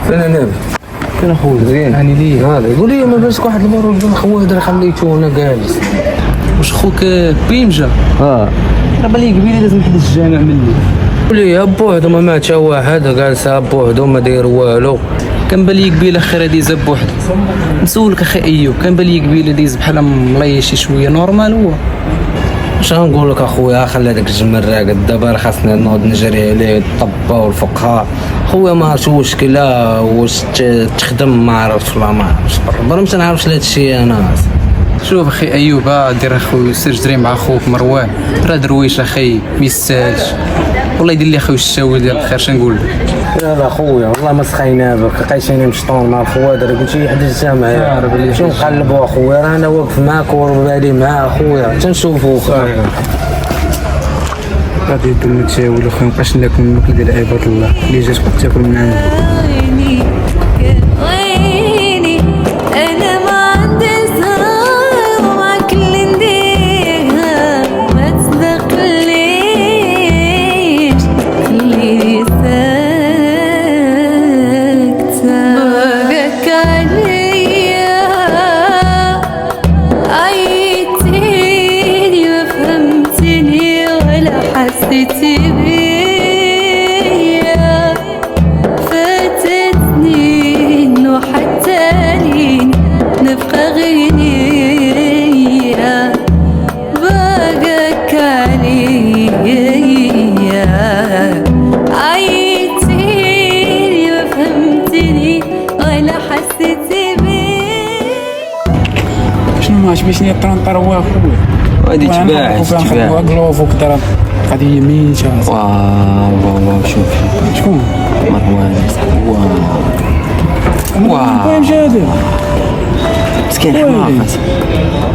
فين نابل؟ فين اخويا؟ زين يعني ليه؟ هذا يقول لي ما بالك واحد المره يقول خويا هذا خليته هنا جالس. واش خوك بيمجا؟ راه بالي قبيله لازم حد الجامع مني. قول لي بوحدو ما مات حتى واحد جالس بوحدو ما داير والو. كان بالي قبيله خير ديز بوحدو. نسولك اخي ايوب كان بالي قبيله ديز بحال مليش شويه نورمال هو. واش غنقول لك اخويا خلي هذاك الجمل راقد دابا راه خاصنا نوض نجري عليه الطبه والفقهاء. خويا ما عرفتش مشكله واش تخدم ما عرفتش ولا ما عرفتش برا ما تنعرفش لهذا الشيء انا. شوف اخي ايوب دير اخويا سير جري مع خوك مروان راه درويش اخي ما يستاهلش والله يدير لي اخويا الشاوي ديال الخير شنقول لك. لا خويا والله ما سخينا بك قايشين مشطون مع الخوادر قلت شي حد الجامع شنو نقلبوا اخويا راه انا واقف معاك وبالي مع اخويا تنشوفوا غادي يدو نتساوي اخويا مابقاش ناكل الماكله ديال عباد الله اللي جات كنت تاكل من عنده. عجبني الطرنطر هو اخويا غادي تباع تباع كلوف وكذا قضيه ميته. واو شوف شكون مروان واو وين جادر مسكين حماقه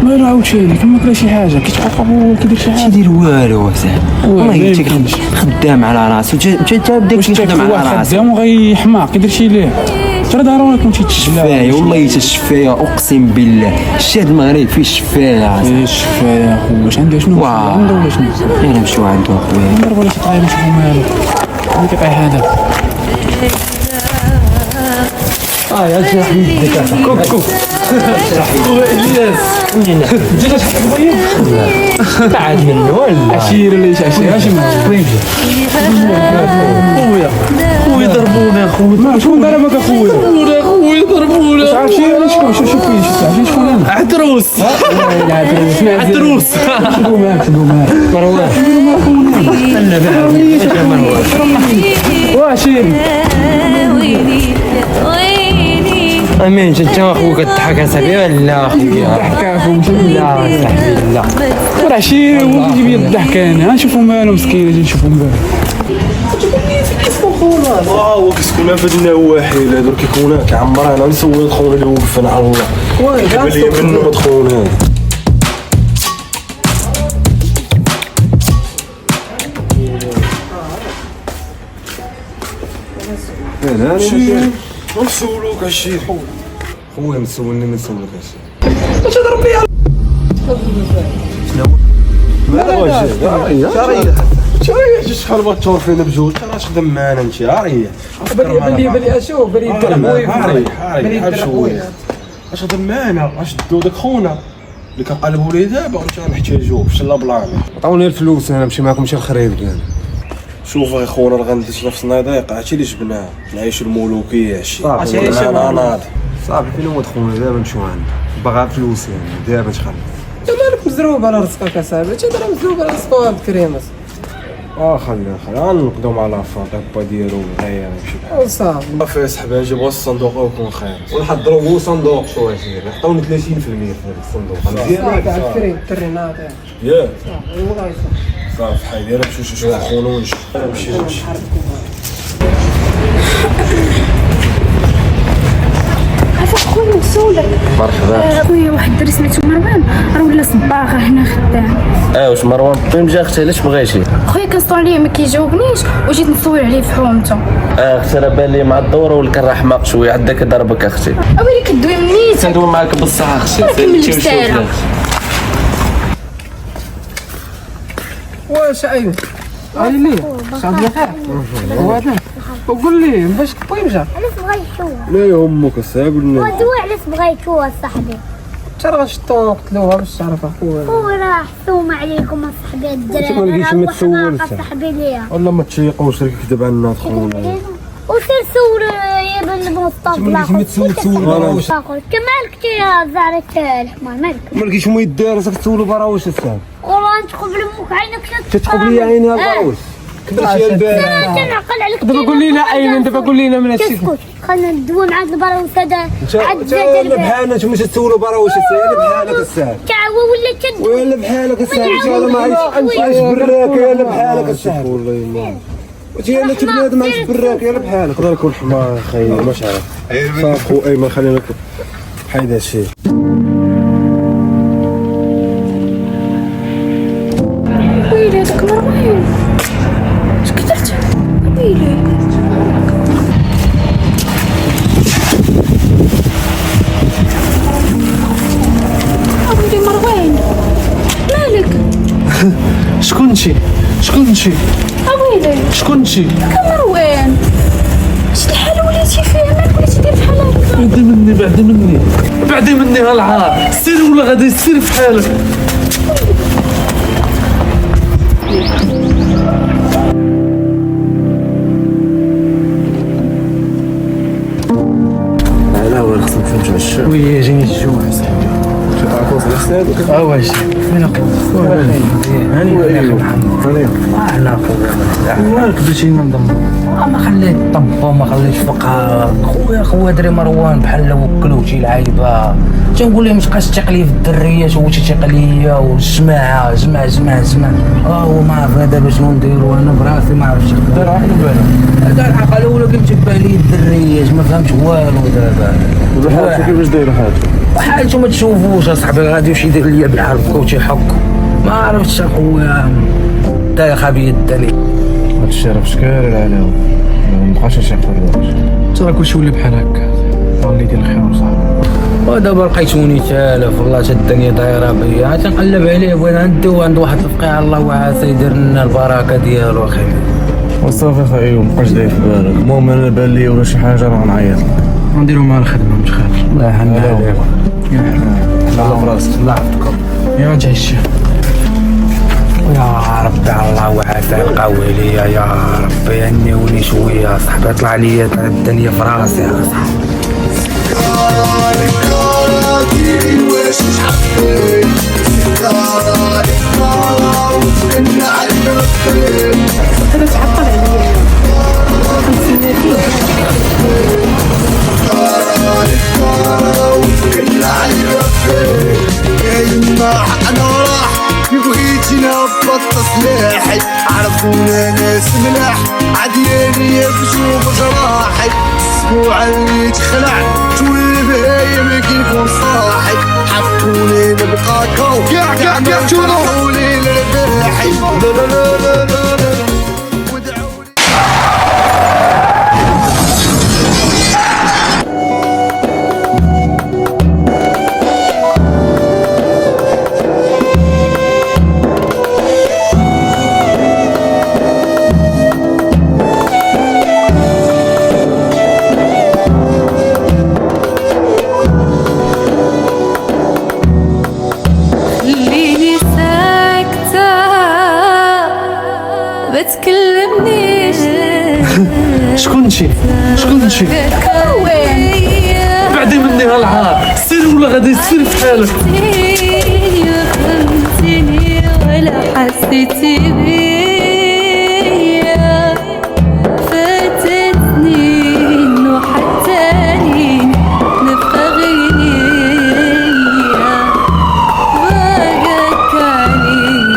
مالو عاوتاني كما كلا شي حاجه كيتعاقب كيدير شي حاجه تيدير والو اصاحبي والله خدام على راسو انت بدا كيخدم على راسو خدام وغي حماق كيدير شي ليه ترى ضروري يكون شي الشفايه والله حتى الشفايه اقسم بالله الشاد المغرب فيه الشفايه فيه الشفايه اخويا واش عنده شنو عنده ولا شنو انا نمشيو عنده اخويا نضرب ولا شي طايب نشوفو مالو اللي كيطيح هذا يا حبيبي كوكو الياس جيت تحط البيض بعد منه ولا عشير ولا ايش عشير اش وين خويا ضربونا اخويا شكون ضربك اخويا ضربونا عرفت شكون شكون انا عدروس عدروس شنو معاك مروان واشيري امين جا اخوك تضحك اصاحبي ولا اخويا ضحك اخوك لا صاحبي لا راه شيري ويجيب لي الضحكه انا نشوفو مالو مسكين اجي نشوفو مالو هو كيسكن في هاد النواحي هذا درك كيكون هكا عمرها انا نسول خونا اللي وقفنا على الله قبل لي منه مدخون هذا شي نسولوك هادشي خويا مسولني ما نسولك هادشي واش تضرب ليا شنو شاريه شحال بغات تشور فينا بجوج راه تخدم معانا انت بلي اشوف بلي الدرب شويه اش خدم معانا اش دو داك خونا اللي كنقلبوا ليه دابا وانت نحتاجوه باش لا بلان عطاوني الفلوس انا نمشي معاكم شي الخريب كاع شوف يا خونا راه غنديش نفسنا ضيق هادشي اللي جبناه نعيشوا الملوكيه هادشي انا ناضي صافي فين هو خونا دابا نمشيو عندك باغا فلوس يعني دابا تخلص انت مالك مزروب على رزقك اصاحبي انت راه مزروب على رزقك عبد الكريم خلي غنقدو مع لافاط با ديالو غير نمشي بحال صافي صاحبي جيبوا الصندوق ويكون خير ونحضروا هو صندوق شويه سير عطاوني 30% في هذا الصندوق مزيان عبد الكريم ترينات ياك صافي حيد انا نمشيو نشوفو خونا ونمشي نمشي خويا نسولك مرحبا خويا واحد الدري سميتو مروان راه ولا صباغه هنا خدام واش مروان فين جا اختي علاش بغيتي خويا كنصور عليه ما كيجاوبنيش وجيت نصور عليه في حومته اختي راه بان لي مع الدوره ولكن حماق شويه عندك ضربك اختي اويلي كدوي منين كندوي معاك بالصحه اختي كمل واش ايوا علي لي صافي بخير وهذا وقول لي باش وين جا علاش بغا يشوف لا يا امك الساعه قلنا ودوا علاش بغا يشوف صاحبي انت راه غنشطو نقتلوها باش تعرف اخويا هو راه حسوم عليكم اصاحبي الدراري ما لقيتش ما تسولش صاحبي ليا والله ما تشيقوش راك كذب على خونا وسير سول يا بن مصطفى لا ما تسول كمالك يا زعرة الحمار مالك ما لقيتش ما يدار راك تسولو براوش الساعه والله انت قبل امك عينك تتقبل لي عيني البراوش كبرت يا البارح تنعقل عليك دابا قول لنا اين دابا قول لنا من هادشي اسكت خلينا ندوي معاك البراوش هذا عاد بحالنا نتوما تسولوا براوش الساعه بحالك الساعه تعاوى ولا تدوي ولا بحالك الساعه ان شاء الله ما عايش براك يلا بحالك الساعه والله ما وتي انا بنادم عايش براك يلا بحالك الله يكون حمار اخي ماش عارف صافي ايمن خلينا حيد هادشي ويلي هذاك مروان اش كدرت ويلي ويلي مروان مالك شكونتي ويلي شكونتي مروان اش الحال وليتي فيها مالك وليتي دير بحال هكا بعدي مني هالعار سير ولا غادي سير في حالك لا هو خصك تمشي للشارع وي جيني الجوع صاحبي واش فين هاني مالك بديتي ننضم ما خليت طب وما خليتش فقها خويا دري مروان بحال وكلوتي العايبه تنقول لهم تبقاش تثق لي في الدريات هو تيثق ليا والجماعه جمع هو ما عرف دابا شنو نديرو انا براسي ما عرفتش نقدر على بالو هذا الحق الاولى كنتبع لي الدريات ما فهمتش والو دابا بحال كيفاش داير حالته ما تشوفوش اصاحبي غادي يمشي يدير ليا بحال هكا وتيحك ما عرفتش اخويا دايخه بيدني هاد الشارع فاش كارر عليهم ما بقاش نشيق في الوقت ترى كلشي ولي بحال هكا الله يدير الخير وصاحبي ودابا لقيتوني تالف والله حتى الدنيا دايره بيا تنقلب عليه بغينا ندوي عند واحد الفقيه الله وعسى يدير لنا البركه ديالو اخي وصافي اخي مابقاش داير في بالك المهم انا بان لي ولا شي حاجه راه غنعيط نديرو مع الخدمه ما تخافش الله يحنى عليك الله فراسك الله يحفظكم يا تعيش يا ربي الله وعسى القوي ليا يا ربي يهنيوني شويه صاحبي طلع ليا الدنيا في راسي يا صاحبي راح انا راح كي بغيتينا بطل سلاحي عرفونا ناس ملاح عدياني بشوف جراحي الاسبوع اللي تخلع تولي بهايا ما كنكون صاحي حفوني نبقى كو كاع تشوفوني للباحي لا لا لا لا لا شكون بعدي مني هالعار سير ولا غادي تسير في حالك فهمتني ولا حسيتي بيا فاتت سنين وحتى لين نبقى غنية باقاك عليا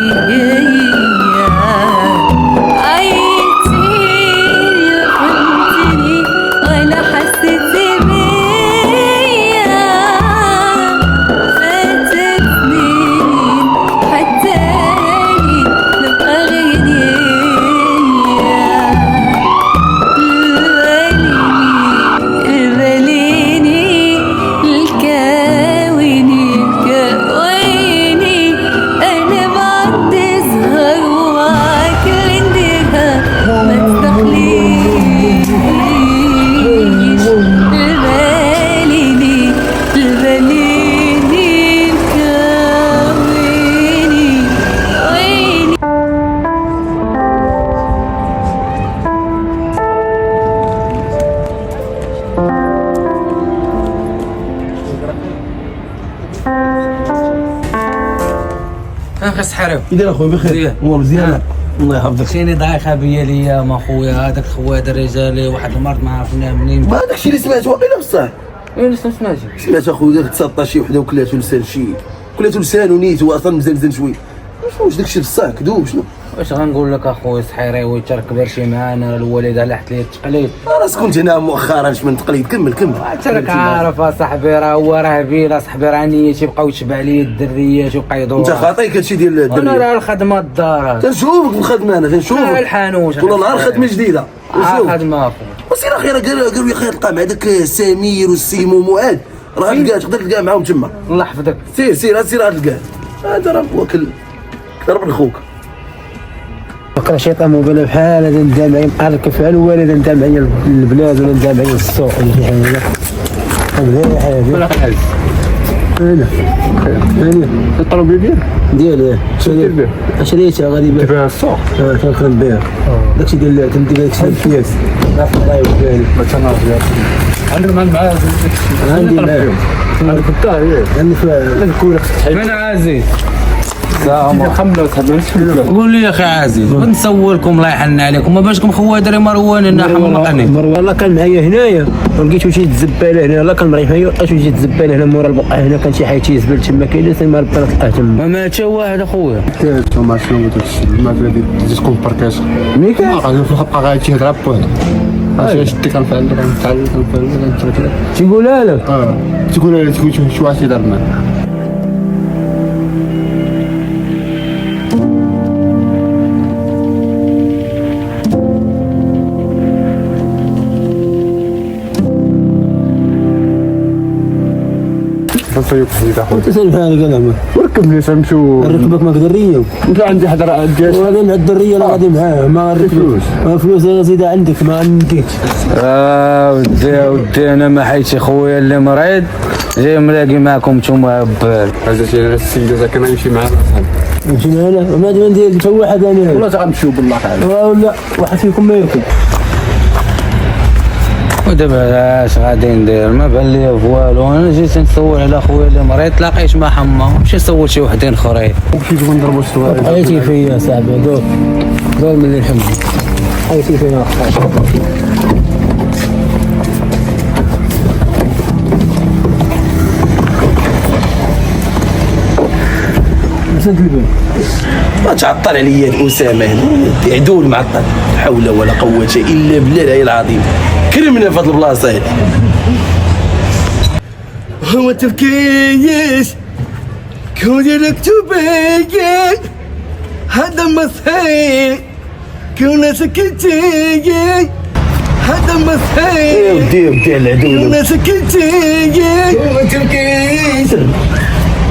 خاص حرام يدير اخويا بخير امور مزيانه الله يحفظك شيني ضايخه بيا ليا ما خويا هذاك خواد الرجال واحد المرض ما عرفنا منين ما هذاك الشيء اللي سمعت واقيلا بصح ايه سمعتي سمعت اخويا داك تسطى شي وحده وكلاتو لسان شي كلاتو لسان ونيت واصلا مزنزن شويه واش داك الشيء بصح كذوب شنو واش غنقول لك اخويا صحيري تركب شي معانا الوالده لاحت لي التقليد راه كنت هنا مؤخرا من تقليد كمل انت راك عارف اصاحبي راه هو راه بيلا صاحبي راه نيتي بقاو يتبع لي الدريات وبقى يدور انت خاطيك هادشي ديال الدريه انا راه الخدمه الدار تنشوفك الخدمه انا تنشوفك الحانوت طول النهار خدمه جديده خدمه اخويا وسير اخي راه قالوا لي خير تلقى مع داك سمير والسيمو ومعاد راه تلقاه تقدر تلقاه معاهم تما الله يحفظك سير تلقاه هذا راه واكل ضرب خوك بقى شيطان مبالغ بحال هذا ندى معايا قال كيف على الوالد ندى معايا البلاد ولا ندى معايا السوق ولا شي حاجه هذا حاجه ولا حاجه انا الطلب ديالي شريتها غادي بها السوق كنخدم بها داكشي ديال تندير داكشي الكياس لا الله يوفقني ما تناض عندك معاه عندي عندك الطاهي عندي في من عزيز خمسة قول لي يا اخي عزيز نسول لكم الله يحن عليكم ما باشكم خويا دري مروان انا حمقني والله كان معايا هنايا ولقيت شي الزباله هنا لا كان مريح معايا لقيت شي الزباله هنا مورا البقعه هنا كان شي حيت زبل تما كاين ما ربنا تلقاه تما ما مات حتى واحد اخويا ما شنو داكشي الماكله ديال تكون بركاش ملي كان غادي في الخبقه غادي تهضر بوحدك شتي كنفعل تيقولها لك تيقولها لك شي واحد يضرب معاك نصيب حديد اخويا تسال بحالك انا وركبني فهمتو نركبك معك دريه انت عندي حدا راه عندي وهذا مع الدريه راه غادي معاه ما نركبوش الفلوس انا زيد عندك ما عنديش ودي انا ما حيتي خويا اللي مريض جاي ملاقي معكم نتوما بال هذا شي السيده ساكنه يمشي معنا يمشي معنا ما ادري ندير حتى واحد انا والله غنمشيو بالله تعالى ولا واحد فيكم ما ياكل ودابا اش غادي ندير ما بان لي والو انا جيت نسول على خويا اللي مريض تلاقيت مع حما مشي نسول شي وحدين اخرين مشيت نضربوا السواري بقيتي فيا صاحبي دور من الحمد بقيتي فيا سد الباب ما تعطل عليا الاسامه هنا عدول معطل لا حول ولا قوه الا بالله العلي العظيم كرمنا في هذه البلاصه هذه هو تفكيش كوني مكتوبي هذا مصحي كون سكتي هذا مصحي ودي العدول كون سكتي هو تفكيش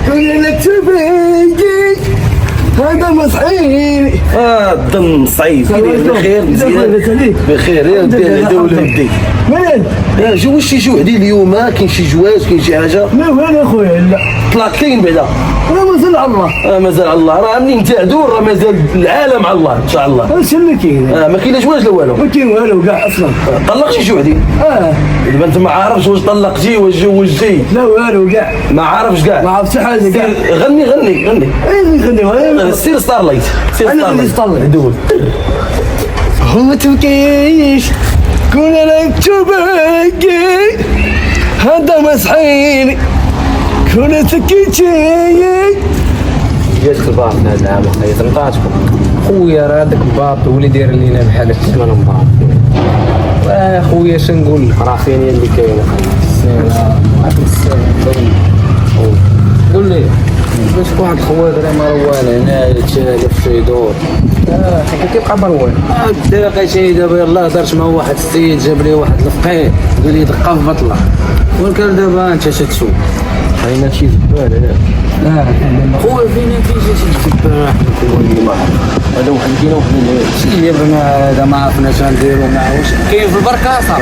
كوني مكتوبي هذا مصحي الظن صعيب بخير مزيان بخير يا ودي العدول ودي وين؟ جو واش شي وحدي اليوم كاين شي جواز كاين شي حاجه لا وين اخويا لا طلعتين بعدا مازال على الله مازال على الله راه منين تعدوا راه مازال العالم على الله ان شاء الله اش اللي كاين ما كاين لا جواز لا والو ما كاين والو كاع اصلا طلقتي شي وحدي دابا انت ما عارفش واش طلقتي واش جوجتي لا والو كاع ما عارفش كاع ما عرفت شي حاجه كاع غني اي نغني سير ستارلايت انا غادي ستارلايت دول هو تبكيش كون انا تبكي هذا مسحيني كون سكيتي جات الباب هذا العام خايت نقاتكم خويا راه هذاك الباب ولي داير لينا بحال هكا ما نباب خويا شنقول لك راه فين هي اللي كاينه قول لي باش واحد الخوادر مروان هنا تشالف شي دور كيبقى مروان دابا شي دابا يلاه هضرت مع واحد السيد جاب لي واحد الفقيه قال لي دقه في بطله ولكن دابا انت تشوف كاين شي زبال خويا فين كاين شي زبال هذا واحد كاين واحد شي هذا ما عرفناش نديرو معاه واش كاين في البركاصه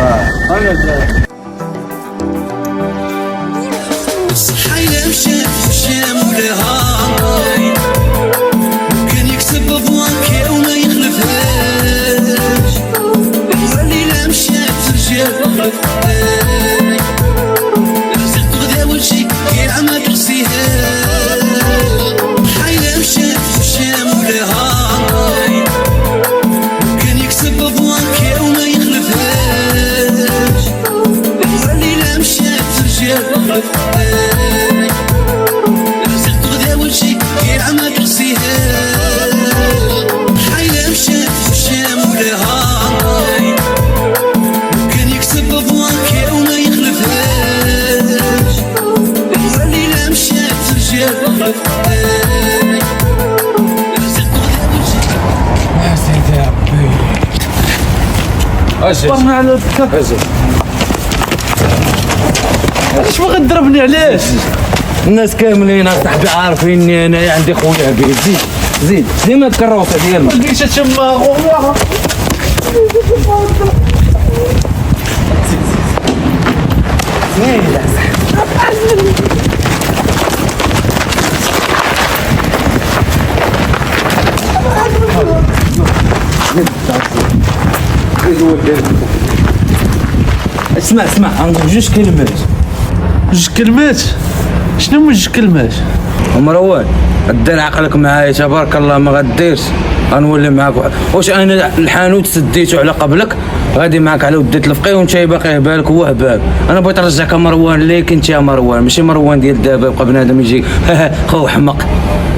الصحة إلا مشى مولاها كان يكسب بوانكي وما يخلفهاش واللي لا مشى ترجع لازم تغدا وجهي كاع ما ترسيهاش الصحة إلا مشى مولاها كان يكسب بوانكي وما يخلفهاش واللي لا مشى ترجع صبرنا على الكف علاش ما غتضربني علاش الناس كاملين صاحبي عارفيني انا عندي خويا عبيد زيد ديما الكروسه ديالنا ما بغيتش تشم خويا اسمع غنقول جوج كلمات شنو هما جوج كلمات مروان دير عقلك معايا تبارك الله ما غديرش غنولي معاك واش انا الحانوت سديتو على قبلك غادي معاك على وديت الفقيه وانت باقي بالك هو هباك انا بغيت نرجعك مروان اللي كنت يا مروان ماشي مروان ديال دابا يبقى بنادم يجي خو حمق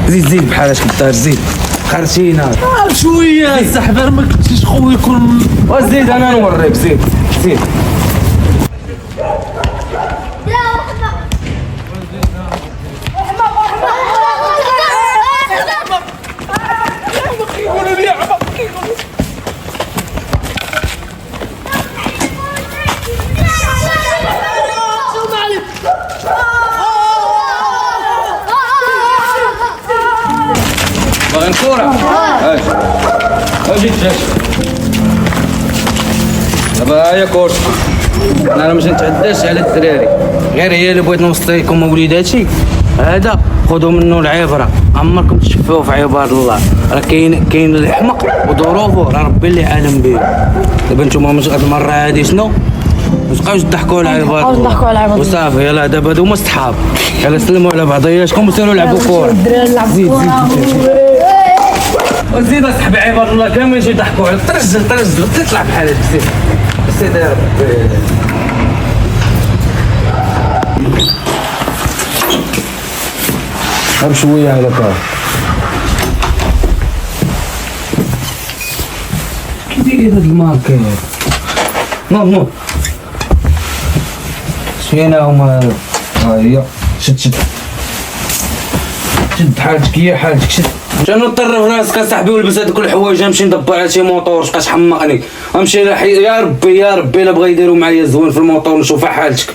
زيد بحال اش كدار زيد خرتينا شويه السحب ما كنتيش خويا يكون وزيد انا نوريك زيد باغي نكورة اجي دابا هي كورة انا باش نتعداش على الدراري غير هي اللي بغيت نوصل لكم وليداتي هذا خذوا منه العبره عمركم تشوفوه في عباد الله راه كاين الحمق وظروفه راه ربي اللي عالم به دابا نتوما مش هاد المره هادي شنو ما تبقاوش تضحكوا على عباد وصافي يلاه دابا هادو هما الصحاب يلاه سلموا على بعضياتكم وسيروا لعبوا كره زيد اصاحبي عباد الله كاملين يجي يضحكوا عليك ترجل تطلع بحال هادي سيدي يا ربي غير شويه على كار داير هاد الماركة؟ نوض شفينا هما ها هي شد حالتك هي حالتك شد شنو طر في راسك اصاحبي ولبس هادوك الحوايج نمشي ندبر على شي موطور بقاش حمقني غنمشي يا ربي الا بغا يديروا معايا زوين في الموطور نشوف حالتك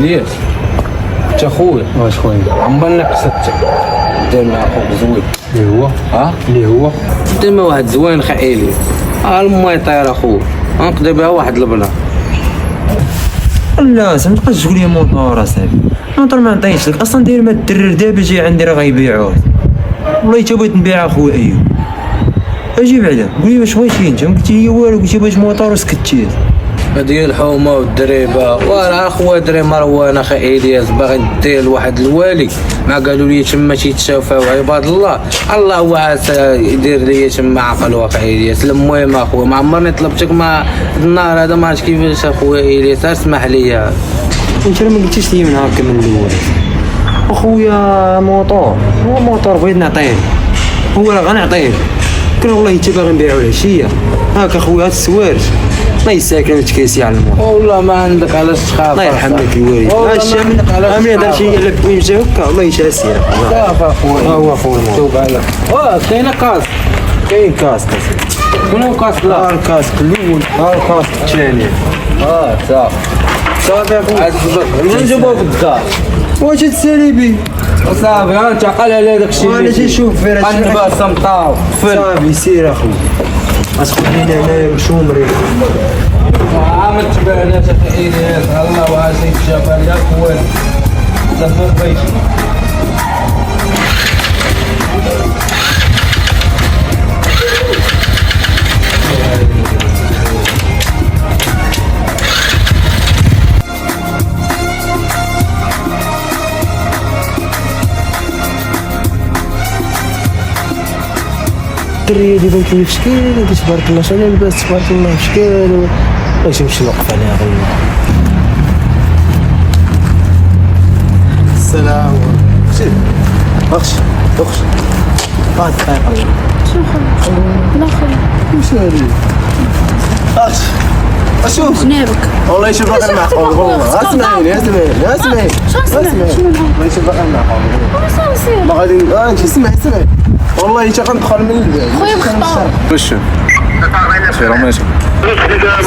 الياس انت خويا واش خويا عمرنا قصدتك دير مع خوك زوين اللي هو اللي هو دير مع واحد زوين خايلي الماء يطير اخويا غنقضي بها واحد البلا لا ما تبقاش تقول لي موطور اصاحبي الموطور ما نعطيش لك اصلا داير ما الدرر دابا جاي عندي راه غيبيعوه والله حتى بغيت نبيع اخويا ايوب اجي بعدا قول لي واش بغيتي انت ما قلتي لي والو قلتي بغيت موطور وسكتيت هادي الحومه والدريبه وراه اخويا دري مروان اخي الياس باغي ندير لواحد الوالي ما قالوا لي تما تيتشافاو عباد الله الله وعاس يدير لي تما عقل واخي الياس المهم اخويا ما عمرني طلبتك ما النهار هذا ما عرفتش كيفاش اخويا الياس اسمح لي انت ما قلتيش لي من هكا من الاول اخويا موطور هو موطور بغيت نعطيه هو راه غنعطيه كنا والله حتى باغي نبيعو العشيه هاك اخويا هاد السوارج الله يساكن تكاسي على الموت والله ما عندك علاش تخاف الله يرحم لك الوالد ماشي عامل هذا الشيء قال لك يمشي هكا الله يجازيه خاف اخويا ها هو اخويا توب عليك كاين كاس كاين كاس شنو كاس لا الكاس الاول الكاس الثاني صافي اخويا من نجيبوه في الدار واش تسالي بي صافي انت قال على داك الشيء وانا تنشوف في راسي قلبها سمطاو صافي سير اخويا اسكتينا هنايا وشومري عامل تبعنات اخي الياس الله وعاسيك جابها لي اخويا زعما بغيت الدريه دي بنت لي في شكل قلت تبارك الله شنو لباس تبارك الله في شكل واش نمشي نوقف عليها غير السلام عليكم اخش هاد دقيقه شنو خويا لا خويا واش هادي اشوف جنابك والله شوف باغي نعقل والله اسمعيني والله شوف باغي نعقل ما غادي انت اسمعي والله حتى غندخل من الباب خويا بخطا واش خير ماشي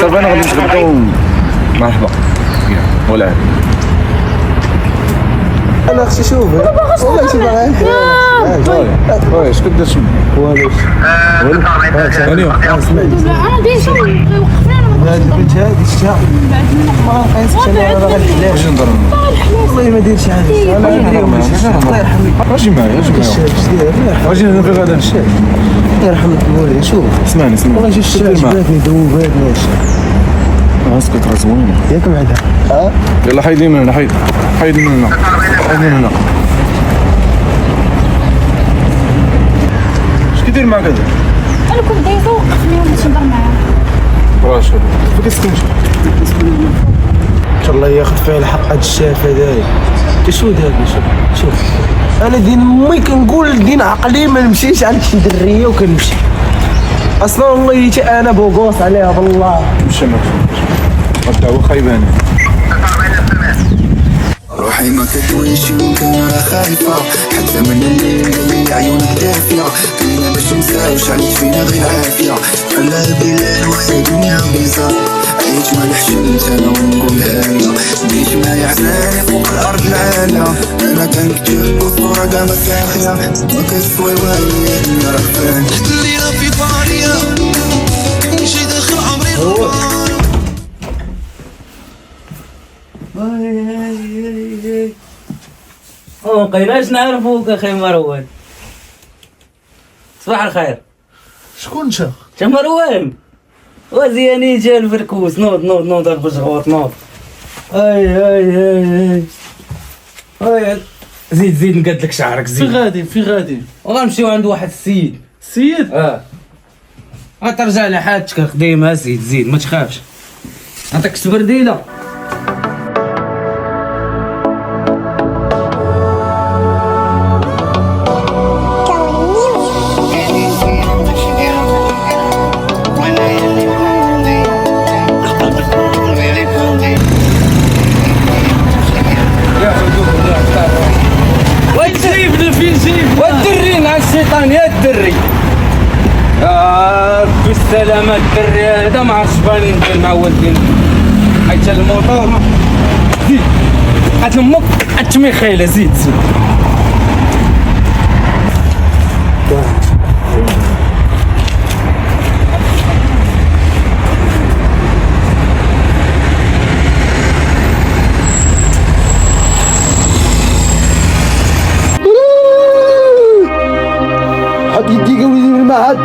صافي انا غادي نتغداو مرحبا ولا انا اختي شوف والله شي باغي واش كدير شنو والو ثانيه انا داير شنو وقفنا هاد البنت هادي شتها ما نقيسش انا باغي نحلها واش نضر والله ما دايرش حاجه انا الله يرحمك اجي معايا اجي هنا في غدا نمشي الله يرحمك الوالد شوف اسمعني والله جي الشتا جباتني ذوباتني اسكت راه زوينه ياك بعدا يلا حيدي من هنا حيدي من هنا اش كيدير معاك هذا انا كنت دايزه وقفني ومشي نهضر معاه واش فين كتسكن ان شاء الله ياخذ فيها الحق هاد الشاف هذايا تشود هذا شوف انا دين امي كنقول دين عقلي ما نمشيش عند شي دريه وكنمشي اصلا والله حتى انا بوغوص عليها بالله مشى الدعوه خايبانه روحي ما كدويش يمكن راه خايفة حتى من الليل قلبي عيونك دافية كلنا باش نساوش عليك فينا غير عافية على بلاد وهي دنيا بيزار عيش ما لحشمت انا ونقولها ليا بيش ما يعزاني فوق الارض العالية انا كنكتب وصورة قام ساخية ما كتسوي والو يا دنيا راك فاهم الليلة في طارية نمشي داخل عمري غربان ومبقيناش نعرفوك اخي مروان. صباح الخير. شكون انت؟ انت مروان وزياني جا الفركوس. نوض البجغوط نوض. اي زيد نقدلك شعرك زيد. في غادي وغنمشيو عند واحد السيد. السيد؟ غترجع لحالتك قديمه زيد ما تخافش. نعطيك السبرديله. والدري مع الشيطان يا الدري. بالسلامة الدري هذا ما عرفتش باني ندير مع والدين حيت الموطور زيد عاد امك عتمي خايله زيد حد يديك وليدي من المعهد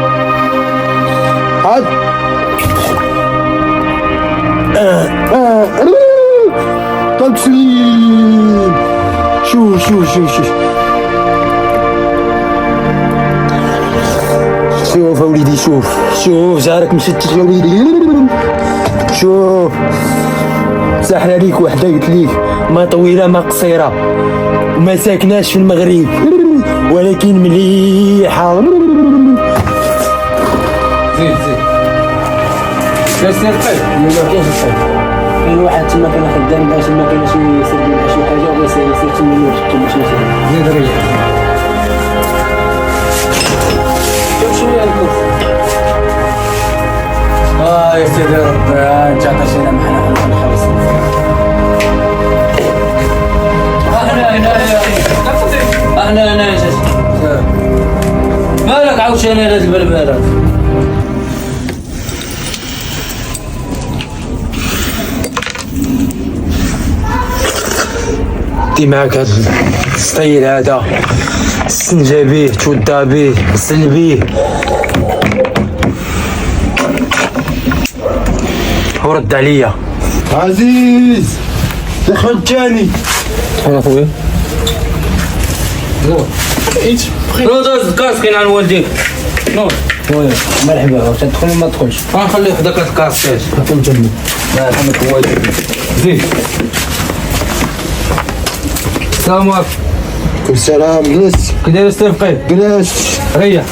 حد طلق سليم. شوف وليدي شوف جارك مشتت يا وليدي. شوف ساحله ليك وحده قلت ليك ما طويله ما قصيره وما ساكناش في المغرب ولكن مليحه. زيد سير طيب. ما كاينش الصيد. كاين واحد تما كان خدام باش ما كاينش يسد لنا شي حاجه ولا يسير تما باش زيد ريح. شوف شويه الكوف. يا سيدي ربي انت عطيتينا محنا نخلص. اهلا يا جاج. مالك عاوتاني هاد البلبالات؟ دي معاك هاد السطيل هذا استنجى بيه تودى بيه غسل بيه ورد عليا. عزيز دخل الثاني. شحال اخويا؟ نوض الكاس كاين عند والديك. نوض خويا مرحبا. واش تدخل ولا ما تدخلش؟ غنخلي وحدك هاد الكاس كاش. كنت جنبي. لا يرحمك والديك. زيد. السلام عليكم. السلام. جلس. كي داير السي فقيه؟ جلس. ريح.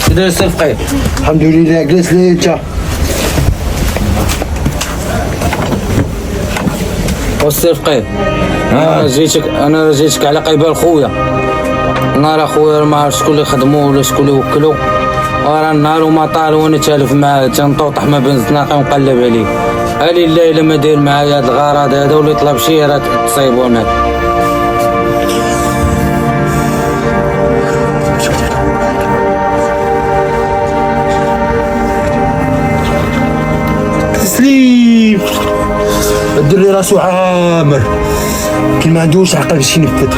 كي داير السي فقيه؟ الحمد لله. جلس لي انت. والسي فقيه انا جيتك على قبال خويا. نهار اخويا ما عرفت شكون اللي خدموه ولا شكون اللي وكلو. راه النهار وما طال وانا تالف معاه تنطوطح ما بين الزناقي ونقلب عليه. هالي الله الا ما داير معايا هاد الغرض هذا ولا يطلب شي راه تصيبون هاد. تسليم. الدري راسو عامر كي ما عندوش عقل باش ينفذ.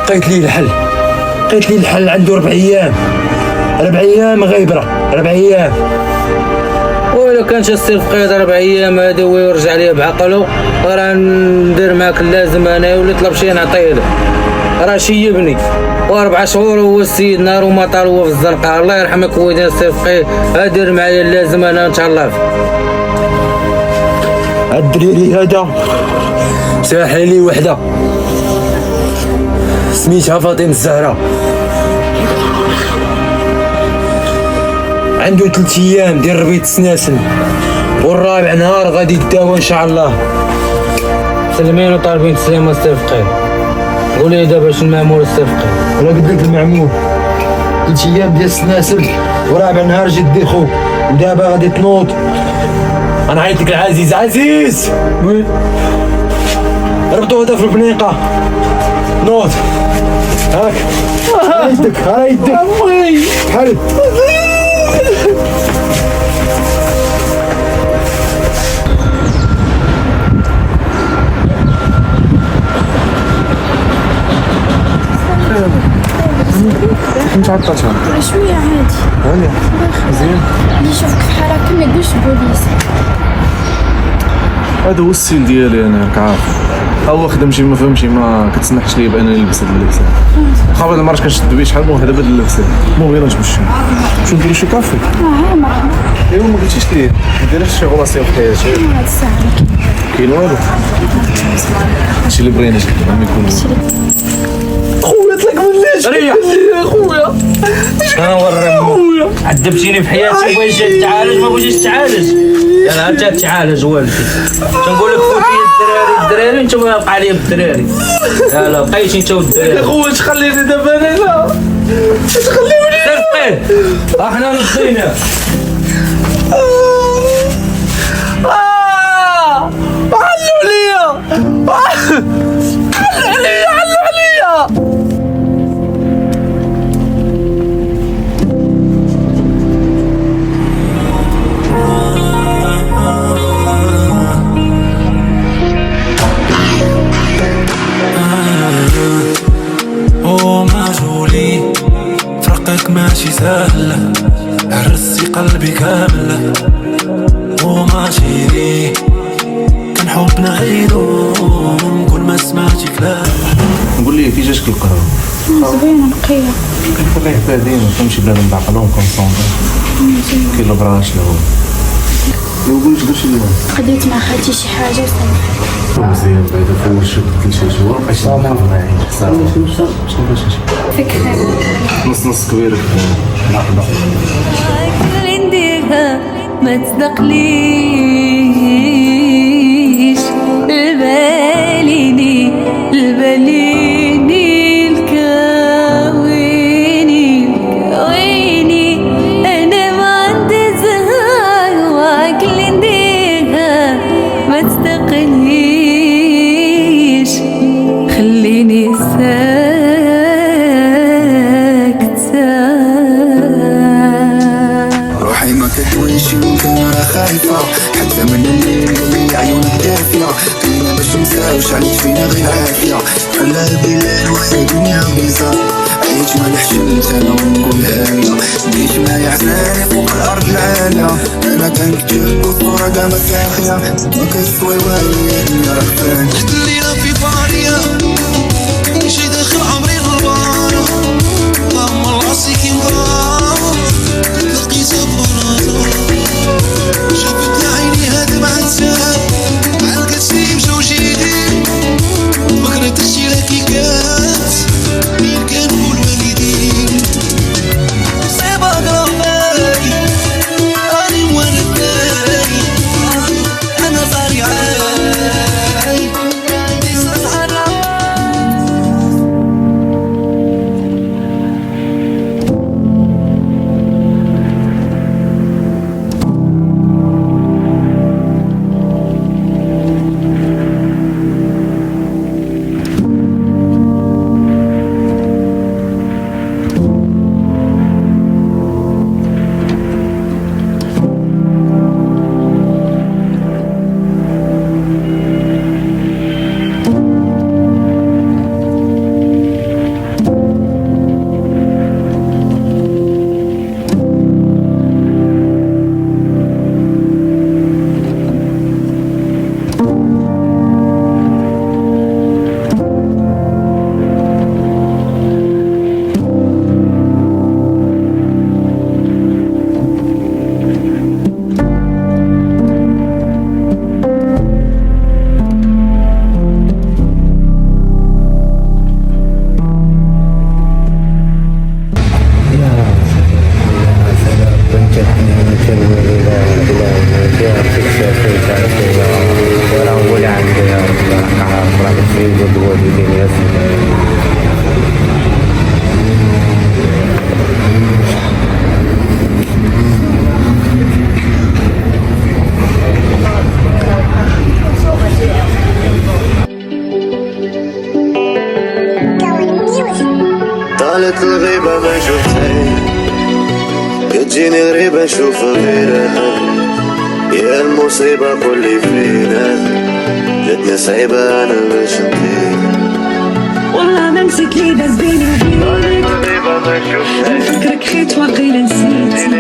لقيت لي الحل عنده 4 ايام. 4 ايام غيبره 4 ايام. وإلا كان شا السي فقيه 4 ايام هادي ويرجع ليا بعقلو راه ندير معاك اللازم انايا ولا طلب شي نعطيه له. راه شيبني و4 شهور هو السيد نهار وما طال هو في الزنقه. الله يرحمك والدينا السي فقيه دير معايا اللازم انا نتهلاف. الدريري هذا ساحل لي وحده سميتها فاطمه الزهراء. عنده 3 ايام ديال ربيط السناسل والرابع نهار غادي يداوى ان شاء الله. سلمين وطالبين تسليمه السي فقيه. قولي دابا شنو المعمول السي فقيه؟ انا قلت لك المعمول 3 ايام ديال السناسل ورابع نهار جي دير خوك ودابا غادي تنوض. انا عيط لك العزيز. عزيز وي ربطو هذا في البنيقه. نوض هاك يدك ها يدك حل. عطاتهم؟ شويه عادي. هانيه مزيان. اللي يشوفك في حالك ما يقولش بوليس. هذا هو السيل ديالي انا، راك عارف. هو خدم شي ما فهمش، ما كتسمحش لي بانني نلبس هاد اللبسه. واخا بعض المرات كنشد بيه شحال من وحده بهاد اللبسه. المهم يلا نجبد الشمس. شنو نديرو شي كافي؟ مرحبا. ايوا ما قلتيش ليه ما دايرش شي غلاسيه في حياتي. هاد الساعه كاين والو. هادشي اللي بغينا ما يكون. خويا طلق من ليش؟ ريح خويا. انا وريهم عذبتيني في حياتي، بغيتي تعالج ما بغيتيش تعالج. انا انت تعالج والدي. تنقول لك فوتي الدراري انت ما بقى عليا بالدراري. لا بقيتي انت والدراري. خويا تخليني دابا انا لا تخليوني. تبقي احنا نضينا. علوا عليا علوا عليا. ومجهولي فرقك ماشي سهلة، هرسي قلبي كاملة وماشي كان حبنا غيرهم كل ما سمعتي كلام. نقول لي كي جاتك القهوة؟ زوينه نقيه. كنفرح بادين فهمتي بنادم بعقلهم كونسونطري. كاين اللي براش له ما نقولش داكشي اللي قضيت مع خالتي شي حاجه وصافي. مزيان بعدا فوت شد شي شويه بقيت نحافظ معايا شنو بغيتي فكره نص كبير ناخذ اللي نديرها ما تصدقليش، الباليني الكاويني انا ما عندي زهر، وعك اللي نديرها ما تصدقليش، خليني روحي ما كتويش يمكن راه خايفة، حتى من الليل اللي عيونك دافية، فينا باش نساوش عليك فينا غير عافية، كلها بلاد وهي دنيا بيزار، عيش ما لحشمت انا ونقولها لها، بديت معايا حزاني فوق الارض العالية، انا كنكتب والصورة كاع ما كافية، ما كتسوى والو يا دنيا راه فان. قلت لي في فارية شي داخل عمري غربانة، ضم راسي كي مغار لقيت فراسة، شفت عيني هاد مع السهر عالقتني بجوج ايدي، فكرت الشي راكي كانت مين كانوا الوالدين، صعيبة قربالي راني موالد بالي، انا صاري عاي طالت الغيبة ما شفتها، كتجيني غريبة نشوف غيرها، يا المصيبة كل فينا، جاتني صعيبة أنا باش نطير، والله ما نسيت لي بس بيني وبينك فكرك خيط واقيلا نسيت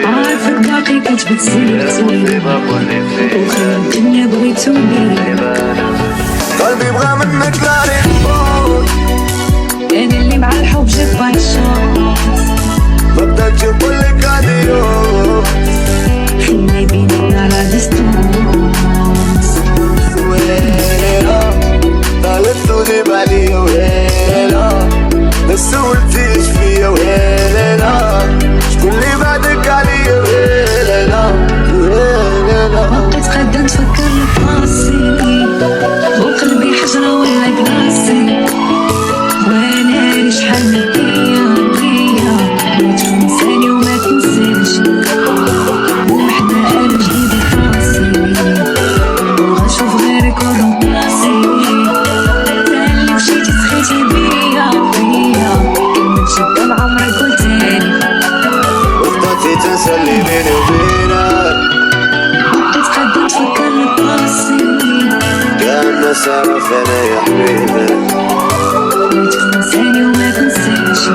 عارفك باقي كتبت سيرتي وخير الدنيا بغيتوني قلبي بغى منك تعرفون انا اللي مع الحب جيت بانشونس بدأت تقول لك اديوس خلي بيننا على ديستونس ويلا طالت تجيب علي ويلا ما سولتيش فيا ويلا شكون اللي بعدك عليا ويلا ويلا بقيت قاعدة نتفكر لراسي وقلبي حجرة ولا كراسي وانا شحال نديا وتنساني وما تنساش وحدة حاجة جديدة في راسي وغنشوف غيرك ونرومبلاسي اللي مشيتي سخيتي بيا كلمة جدة لعمرك قلتالي وفضلتي تنسى اللي بيني وبينك بقيت قاعدة نتفكر لراسي كأنه صار فينا يا حبيبي وتنساني وما تنساش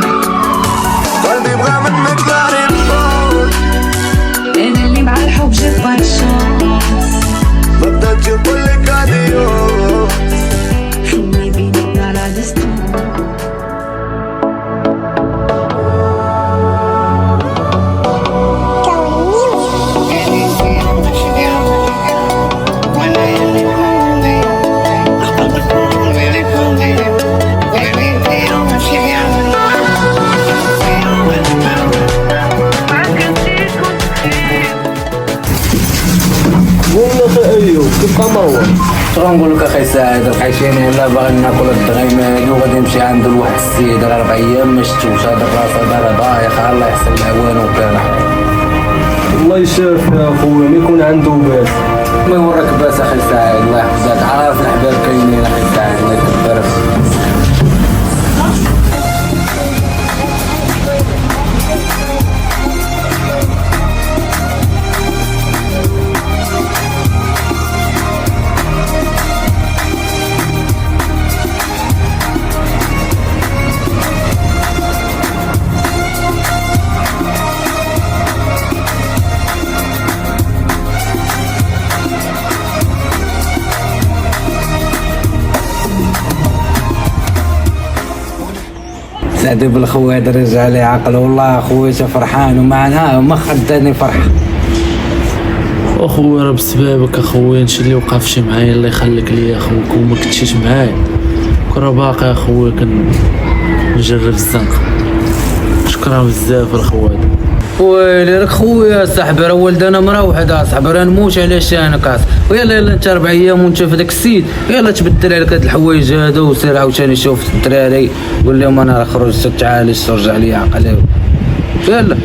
قلبي بغى منك تعرفون انا اللي مع الحب جيت بانشونس بدأت تقول لك اديوس خلي بيننا على ديستونس كيف مروان؟ شنو نقول لك اخي سعيد الحيشين يلا باغي ناكل الدغيماني وغادي نمشي عند واحد السيد راه 4 ايام ما شفتوش هذا الراس هذا راه ضايق الله يحسن العوان وكان الله يشافي يا خويا ما يكون عنده باس ما يورك باس اخي سعيد الله يحفظك عارف الحباب كاينين اخي سعيد الله يكبرك سعدي بالخويا رجع لي عقله والله خويا فرحان ومعناها ما خداني فرحه اخويا راه بسببك اخويا نشي اللي وقفش معايا الله يخليك ليا اخوك وما كنتيش معايا كرا باقي اخويا كنجرب الزنقه شكرا بزاف الخوات ويلي راك خويا صاحبي راه ولدنا مروح هذا صاحبي راه نموت على انا ويلا يلا انت 4 ايام وانت في داك السيد يلا تبدل عليك هاد الحوايج هادو وسير عاوتاني شوف الدراري قول لهم انا راه خرجت تعالج ترجع لي عقلي يلا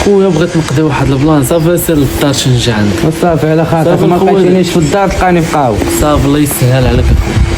خويا بغيت نقضي واحد البلان صافي سير للدار نجي عندك صافي على خاطرك ما لقيتنيش في الدار تلقاني في قهوه صافي الله يسهل عليك اخويا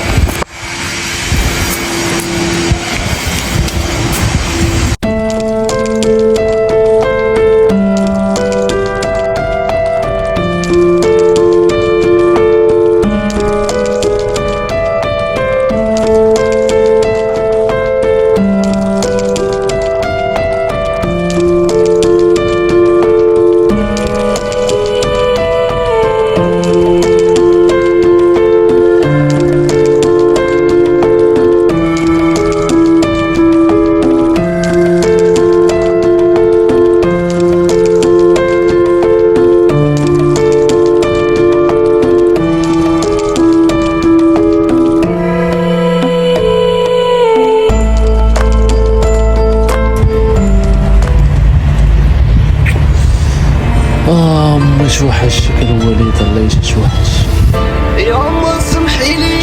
مش وحشك الوليد الله يشوحش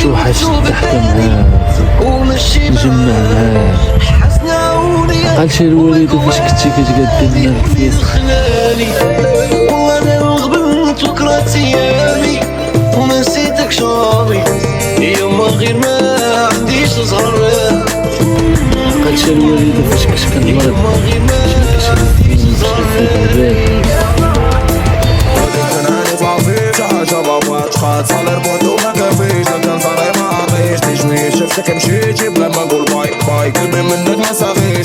توحش تحكم معاك نجمع معاك قال شي الوليد فاش كنتي كتقدم لنا الكفيس وانا غبنت وكرهت ايامي وما نسيتك شامي يما غير ما عنديش زهر قال شي الوليد فاش كنت كنمرض صالر بوتو ما كفيش لكن صاري ما عطيش تجويش شفتك مشيتي بلا ما نقول باي باي قلبي منك ما صغير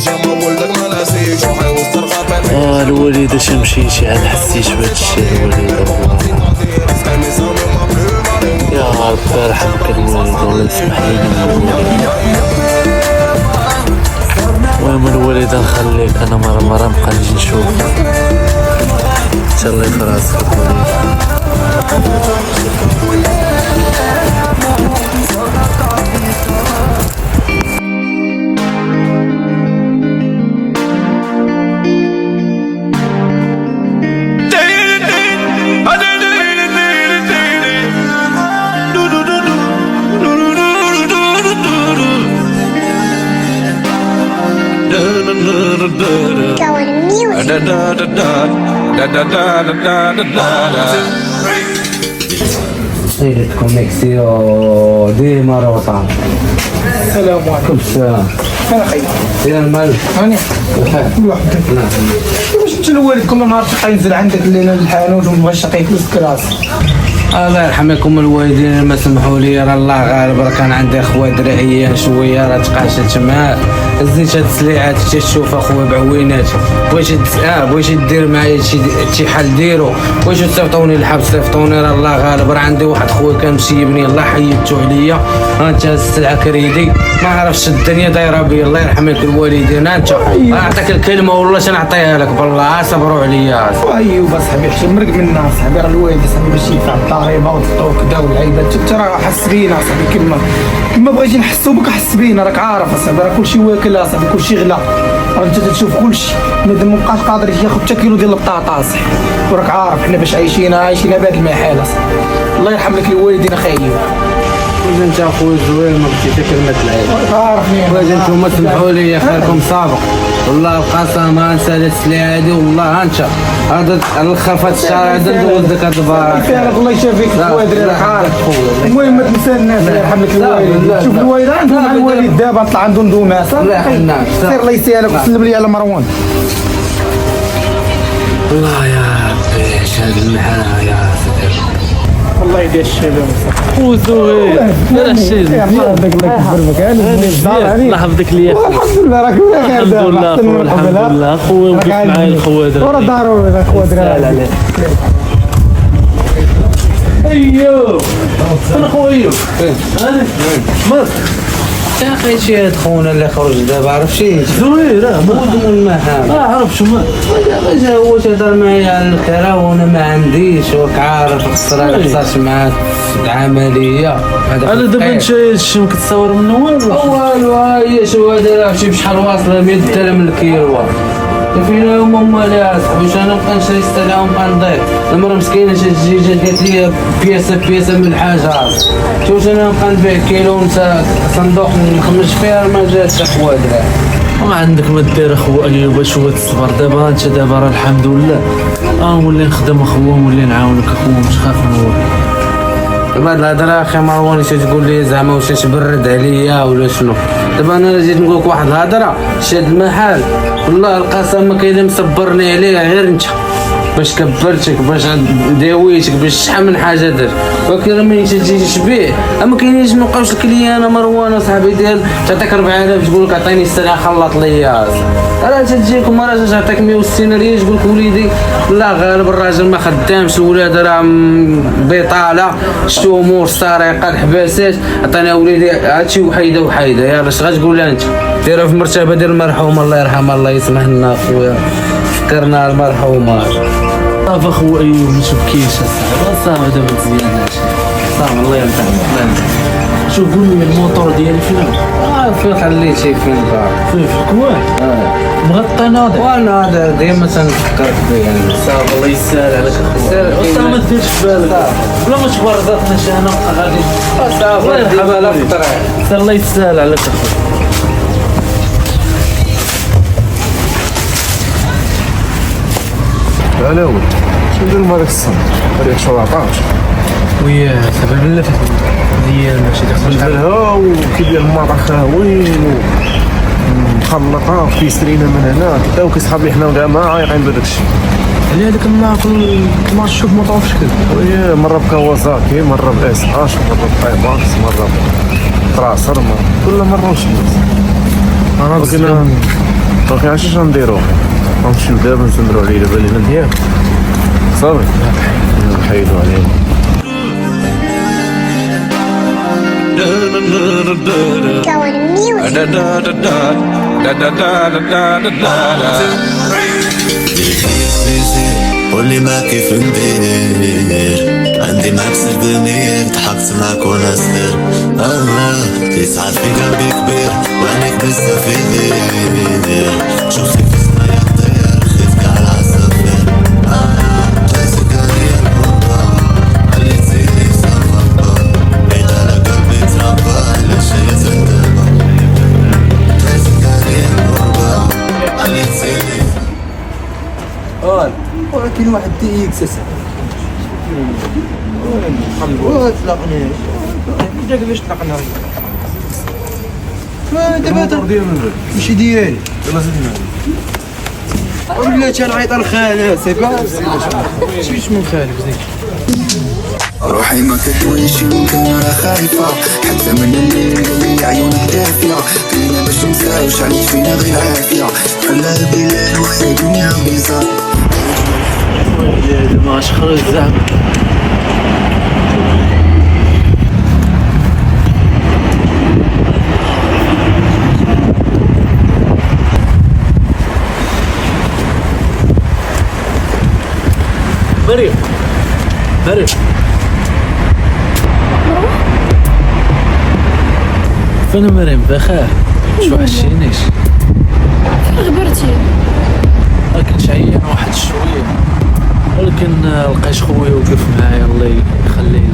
الوالده مشيتي عاد حسيت بهاد الشيء الوالده والله يا ربي يرحمك الوالده والله يسمح لينا المهم الوالده نخليك انا مرة نبقى نجي نشوفك ان شاء الله في راسك الوالده. سيدة كونيكسيو ديما روطان. السلام عليكم. السلام. انا خير. يا المال. هاني. واش انت الوالد كل نهار تلقى ينزل عندك الليله للحانوت وما بغاش تعطيه فلوس كراس؟ الله يرحمكم الوالدين ما سمحوا لي راه الله غالب راه كان عندي اخويا درعيان شويه راه تقاشت معاه هزيت هاد السليعات تشوف اخويا بعوينات بغيتي دير معايا شي حل ديرو واش صيفطوني للحبس صيفطوني راه الله غالب راه عندي واحد خويا كان مسيبني الله حيدتو عليا انت السلعه كريدي ما عرفتش الدنيا دايره بيا الله يرحمك الوالدين انت نعطيك الكلمه والله شنعطيها لك بالله صبروا عليا ايوا صاحبي حتى مرق منا صاحبي راه الوالد صاحبي باش يدفع الضريبه والطوق كدا والعيبات انت راه حس بينا صاحبي كما بغيتي نحسو بك حس بينا راك عارف اصاحبي راه كلشي واكل اصاحبي كلشي غلا راه انت تشوف كلشي بنادم مابقاش قادر ياخذ حتى كيلو ديال البطاطا اصاحبي وراك عارف حنا باش عايشين بهاد المحال اصاحبي الله يرحم لك الوالدين اخايا واش انت اخويا زوين ما بغيتي كلمه العيب عارفني واش انتوما سمحوا لي خيركم سابق والله القسم ما نسى هاد السلعه هادي والله انت هذا الاخر فهاد الشهر هذا ندوز لك هاد البارك الله يشافيك خويا دري راك عارف المهم ما تنسى الناس الله يرحم لك الوالد شوف الوالد عنده مع الوالد دابا طلع عنده ندومه سير الله يسهلك وسلم لي على مروان الله يا ربي اش هاد المحال يا سيدي الله يدير الشباب وزوين لا الشيء الله يحفظك ليا الحمد لله راك بخير الحمد لله خويا وقف معايا الخويا درا ورا ضروري الخويا درا ايوه انا خويا انا مالك يا اخي شي هاد خونا اللي خرج دابا عرف شي زوين مودم المحام عرف شو ما جا هو تهضر معايا على الكرا وانا ما عنديش وراك عارف خسر انا خسرت معاك في العمليه انا دابا انت شنو كتصور منه والو هي شو هذا راه شي بشحال واصله 100 درهم الكيلو فينا هما لا صاحبي واش انا نبقى نشري ستة ونبقى نضيع المرة مسكينة شات الجيجة قالت لي بياسة من الحاجات شوف انا نبقى نبيع كيلو ونتا صندوق نخمش فيها ما جاتش اخويا درا ما عندك ما دير اخو ايوب باش هو تصبر دابا انت دابا راه الحمد لله نولي نخدم اخويا ونولي نعاونك اخويا مش خاف نور بعد الهضره اخي مروان واش تقول لي زعما واش تبرد عليا ولا شنو دابا انا جيت نقول لك واحد الهضره شاد المحل والله القسم ما كاين اللي مصبرني عليه غير انت باش كبرتك باش داويتك باش شحال من حاجه درت ولكن ملي تجي تشبيه ما كاينينش ما بقاوش لك ليا انا مروان صاحبي ديال تعطيك 4000 تقول لك عطيني السلعه خلط ليا راه تجيكم راه تعطيك 160 ريال تقول لك وليدي لا غالب الراجل ما خدامش الولاد راه بطاله شتو امور سرقه الحباسات عطينا وليدي هادشي وحيده يلاه اش غتقول لها انت ديرها في مرتبه ديال المرحومه الله يرحمها الله يسمح لنا خويا فكرنا المرحومه صافي اخويا ايوب ما تبكيش صافي دابا مزيان صافي الله يرحمك الله يرحمك شوف قول لي الموتور ديالي فين فين خليتيه فين فين في الكوان مغطى ناضر وانا ديما تنفكر فيه يعني صافي الله يسهل عليك اخويا ما ديرش بالك بلا ما تبرزطنيش انا غادي صافي الله يرحمها لا فطره الله يسهل عليك اخويا انا ولد شنو ندير مع داك الصمت هذيك شو عطاش وياه سبب لا ديال ماشي داك بالها وكيدير الماطا خاوين مخلطه كيسرينا من هنا كدا وكيسحب لي حنا كاع ما عايقين بداك الشيء على هذاك النهار ما تشوف موطور في شكل وياه مره بكوازاكي مره باس اش مره بايماكس مره تراسر كل مره وشي انا بغينا عرفتي اش نديرو غنمشيو دابا نسندرو عليه دابا لينا مزيان صافي نحيدو عليه قولي ما كيف ندير عندي معك سيفينير ضحكت معك وانا صغير يسعد في قلبي كبير وعليك بزاف يدير شوفتك في سمايا طير خيت كاع العصافير جاتك عليا البومبا خليت زيدي صافا بعيد على قلبي تربى على شي زندبا جاتك عليا البومبا خليت زيدي ولكن واحد دي اكس طلقني انت كيفاش طلقنا دابا ماشي ديالي يلا زدنا ولات نعيط لخالي سي با شويش من خالك زيد روحي ما كتوينش يمكن راه خايفة حتى من الليل قلبي عيونك دافية فينا باش نساوش عليك فينا غير عافية خلا البلاد وهي دنيا بيزا ما خرج زعما مريم فين مريم بخير شو عشينيش غبرتي كنت عيان واحد شويه ولكن لقيت خويا وقف معايا الله يخليه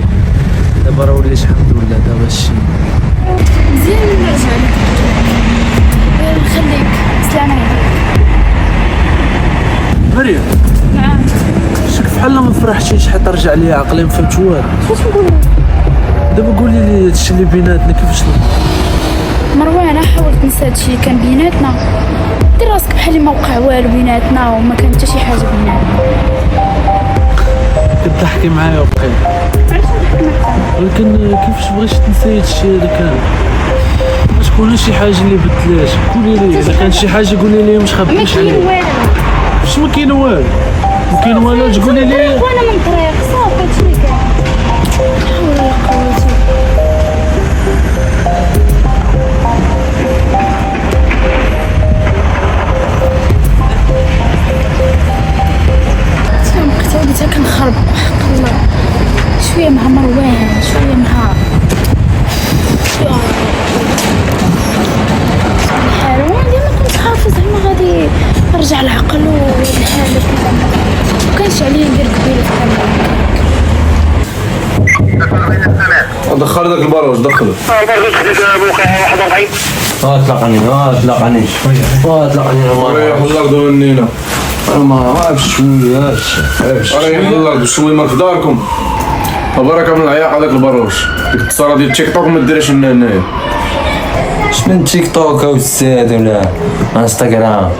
دابا راه وليت الحمد لله دابا الشي مزيان نرجع لك نخليك سلامة مريم نعم شك بحال ما فرحتيش حتى رجع ليا عقلي ما فهمت والو كيفاش نقول دابا قولي لي هادشي اللي بيناتنا كيفاش مروان انا حاولت ننسى هادشي اللي كان بيناتنا دير راسك بحال اللي ما وقع والو بيناتنا وما كان حتى شي حاجه بيناتنا كتضحكي معايا وبقيت ولكن كيفاش بغيتي تنسى هادشي هذا كان تكون شي حاجه اللي بدلات قولي لي اذا كانت شي حاجه قولي لي مش خبيش عليا واش ما كاين والو ما كاين والو تقولي لي وانا من طريق صافي هادشي اللي كان حول ولا قوه وليت كنخرب حق الله شويه مع مروان شويه مع الحال وانا ديما كنت خايفه زعما غادي نرجع العقل والحال مكانش عليا ندير قبيله بحال دخل داك البروج دخلو اطلقني ريح الارض والنينه انا ما عرفتش شويه ريح الارض شويه ما في داركم وبركه من العياق هذاك البروج ديك التصاره ديال تيك توك ما ديرهاش لنا هنايا من تيك توك او الساد ولا انستغرام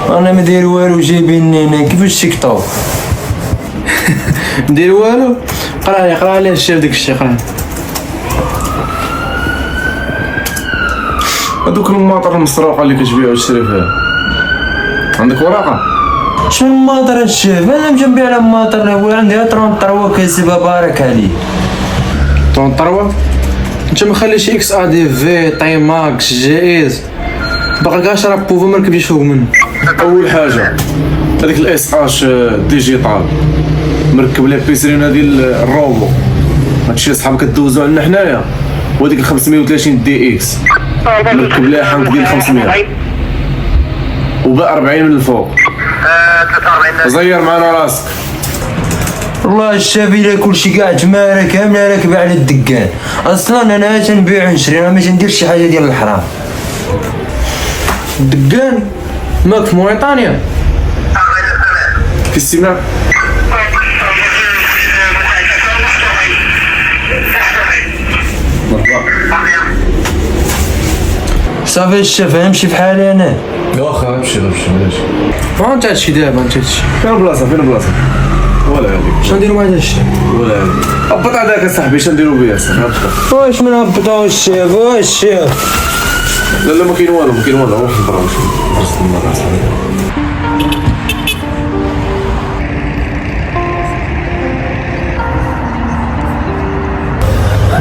انا ما داير والو جايبيني هنا كيفاش تيك توك ندير والو قرا لي الشيف ديك الشيء قرا هذوك الماطر المسروقه اللي كتبيع وتشري فيها عندك ورقه شنو الماطر الشيف انا مجنبي على الماطر هو عندي 33 كيسبها بارك عليه 33 انت ما خليش اكس ا دي في طاي ماكس جائز باقي كاع شراب بوفو ما ركبتيش فوق منه اول حاجه هذيك الاس اش ديجيتال مركب لها بيسرين ديال الروبو هادشي صحاب كدوزو عندنا حنايا وهذيك 530 دي اكس مركب لها حنك ديال 500 وباع 40 من الفوق زير معنا راسك والله الشاب الا كلشي كاع جماله كامله راكبه على الدكان اصلا انا تنبيع ونشري انا ما تنديرش شي حاجه ديال الحرام الدكان ماك في موريتانيا في السمنه صافي الشاف نمشي بحالي انا واخا امشي بلاش فهمت هادشي دابا انت هادشي فين البلاصه ولا هادي شنو نديرو مع هادشي ولا هادي هبط هذاك اصاحبي شنو نديرو بيه اصاحبي واش من هبطوا الشاف لا ما كاين والو روح لبرا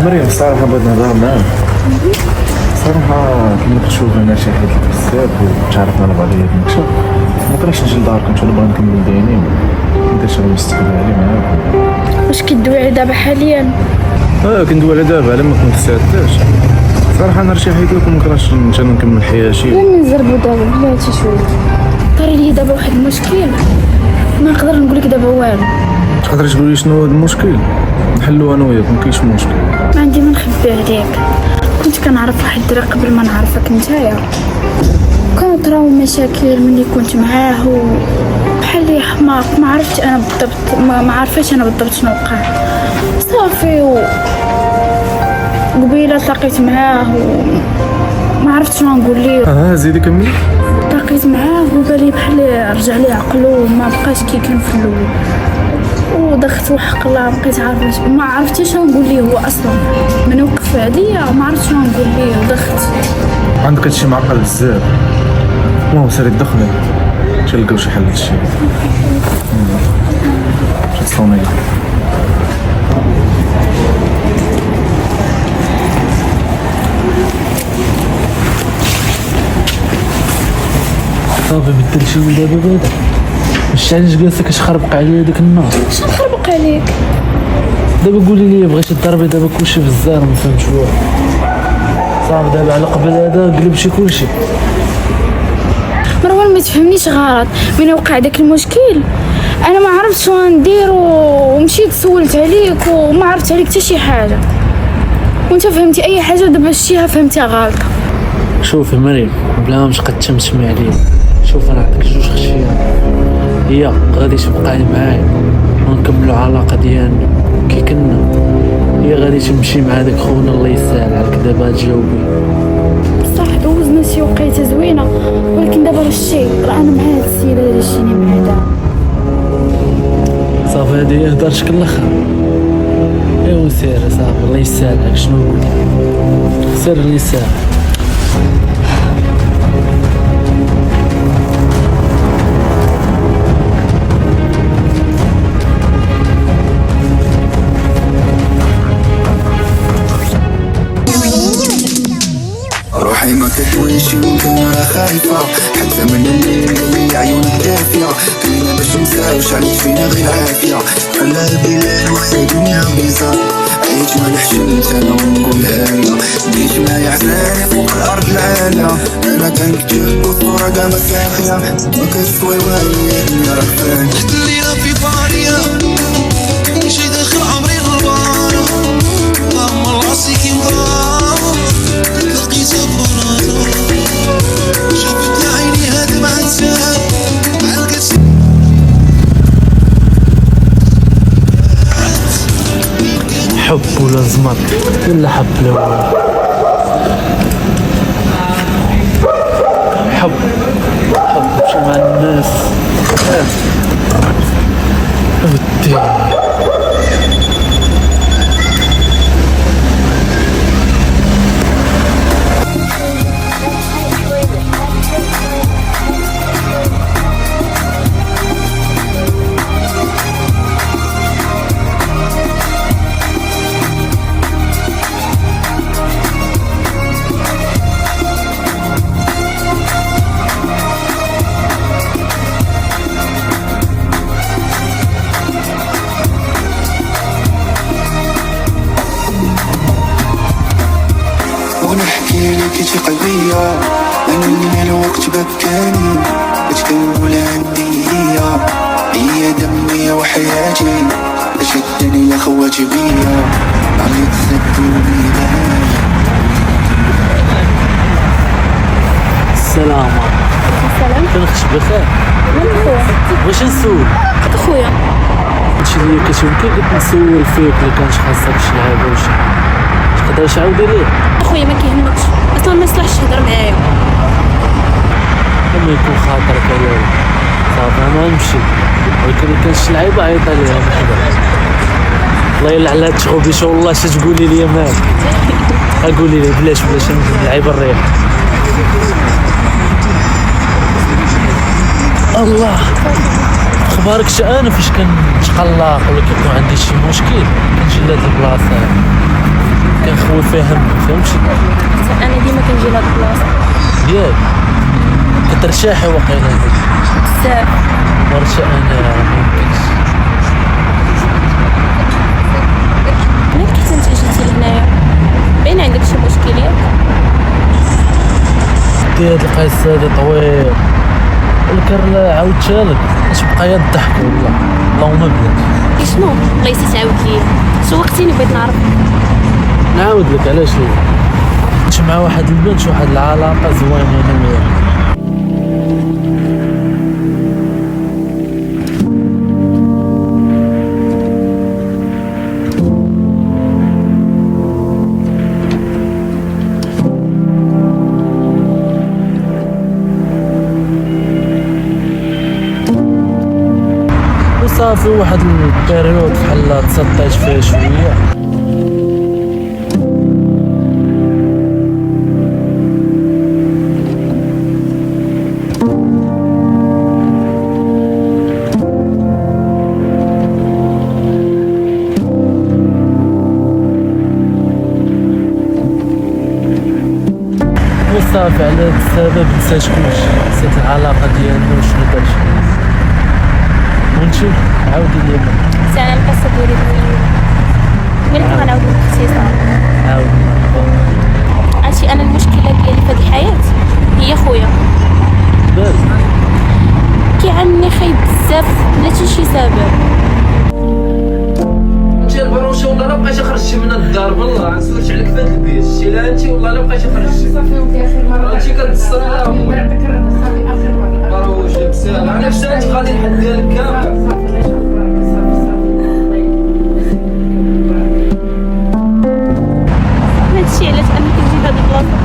مريم الصراحه بغيت نهضر معاك. صراحه كما كتشوف انا شاحد بزاف وتعرفنا على بعضياتنا اكثر، ما كرهتش نجي لدارك، كنت نبغي نكمل دايرين ندير شغل مستقبلي معاك. واش كدوي على دابا حاليا؟ كندوي على دابا على ما كنت ساعدتاش. صراحه انا رشي حيدك وما كرهتش نكمل حياتي. لا نزربوا دابا بلاتي شويه. طاري لي دابا واحد المشكل ما نقدر نقول لك دابا والو. تقدر تقول لي شنو هو المشكل؟ نحلو انا وياك، ما كاينش مشكل. ما عندي ما نخبي عليك، كنت كنعرف واحد الدري قبل ما نعرفك نتايا، كانت راهو مشاكل ملي كنت معاه بحال لي حماق، ما عرفت انا بالضبط، ما عارفاش انا بالضبط شنو وقع صافي. قبيله تلاقيت معاه وما عرفت شنو نقول ليه. زيدي كملي. تلاقيت معاه وبالي بحال رجع لي عقلو وما بقاش كي كان في الاول، ودخلت وحق الله بقيت عارفه ما عرفتش شنو نقول ليه هو اصلا من وقف عليا، ما عرفتش شنو نقول ليه ودخلت. عندك هادشي معقل بزاف، المهم سيري دخلي تلقاو شي حل لهادشي. تصوني صافي بدل شي من دابا بعدا، واش علاش جالسه كتخربق عليا داك النهار؟ شنو نخربق عليك؟ دابا قولي لي بغيتي تضربي دابا كلشي في الزار، ما فهمتش واحد. صافي دابا على قبل هذا قلبتي كلشي. مروان ما تفهمنيش غلط، من وقع داك المشكل انا ما عرفتش شنو ندير ومشيت سولت عليك وما عرفت عليك حتى شي حاجه، وانت فهمتي اي حاجه دابا شتيها فهمتيها غلطه. شوفي مريم بلا ما تبقى تمشمي عليا، شوف انا عندك جوج خشيات، هي غادي تبقاي معايا ونكملوا علاقه ديالنا كي كنا، هي غادي تمشي مع داك خونا الله يسهل عليك. دابا تجاوبي صح دوزنا شي وقيته زوينه، ولكن دابا راه الشيء راه انا مع هاد السيده اللي جيني معاه دابا. صافي هادي هي هضرتك الاخر، ايوا سير صافي الله يسهل عليك. شنو نقول سير اللي يسهل. روحي ما كتويش يمكن راه خايفة، حتى من الليل اللي عيونك دافية، كلنا باش نساوش عليك فينا غير عافية، كلها بلاد وهي دنيا بيزار، عيش ما لحشمت انا ونقولها ليا، بيت ما يعزاني فوق الارض العالية، انا كنكتب والصورة كاع ما كافية، ما كتسوي والو يا دنيا راك فاني. الليلة في باريا شي داخل عمري غربانة، ضم راسي كي مغرام لقيتها بناطة، شافت عيني هاد مع السهل علقت حب ولا زمر ولا حب لا والو. حب مشي مع الناس ودي. ونحكي لك شي قلبية، أنا اللي الوقت بكاني، بتقول عندي هي دمي وحياتي، اش الدنيا خواتي بيا، عم يتسدوني بها. السلام كنخش بخير. واش نسول خويا هادشي اللي كتقول كي قلت نسول فيك اللي كانت خاصك شي لعبه وشي تقدر تعاودي ليه. اخويا ما كيهمكش اصلا ما يصلحش تهضر معايا، لما يكون خاطرك عليا صافي انا نمشي، ولكن ما كانش لعيبه عيط عليها بحدا. الله يلا على هاد التغوبيشه والله اش تقولي لي مالك، قولي لي بلاش نلعب الريح. الله اخبارك انا فاش كنتقلق ولا كيكون عندي شي مشكل كنجي لهاد البلاصه كنخوي فيها فهمتي. انا ديما كنجي لهاد البلاصه ياك كترتاحي واقيلا بزاف. مرتاح انا ميمكنش. مالك حتى انت جيتي لهنايا باين عندك شي مشكل ياك؟ هاد القصه هادي طويل الكر عاودتها اش بقى يا الضحك والله اللهم بلاك. شنو بغيتي تعاود ليا؟ سوقتيني بغيت نعرف. نعاود لك علاش ليه كنت مع واحد البنت واحد العلاقه زوينه انا وياها. صافي واحد البيريود بحال تسطيت فيها شويه وصافي على هاد السبب نسيت كلشي، نسيت العلاقه ديالنا وشنو درت. وانتي عاودي لي سي انا القصه ديالي طويله ولكن غنعاود لك باختصار. عاودي. عرفتي انا المشكله ديالي في هذه الحياه هي خويا كيعاملني خايب بزاف بلا حتى شي سبب. انت البروشه والله لا بقيتي خرجتي من الدار بالله غنسولش عليك في هذا البيت شتي لا انت والله لا بقيتي خرجتي صافي ودي اخر مره انت كتصلي لا صافي اخر مره واش داك الساعه علاش انت غادي الحد ديالك كامل. هادشي علاش انا كنجي لهاد البلاصه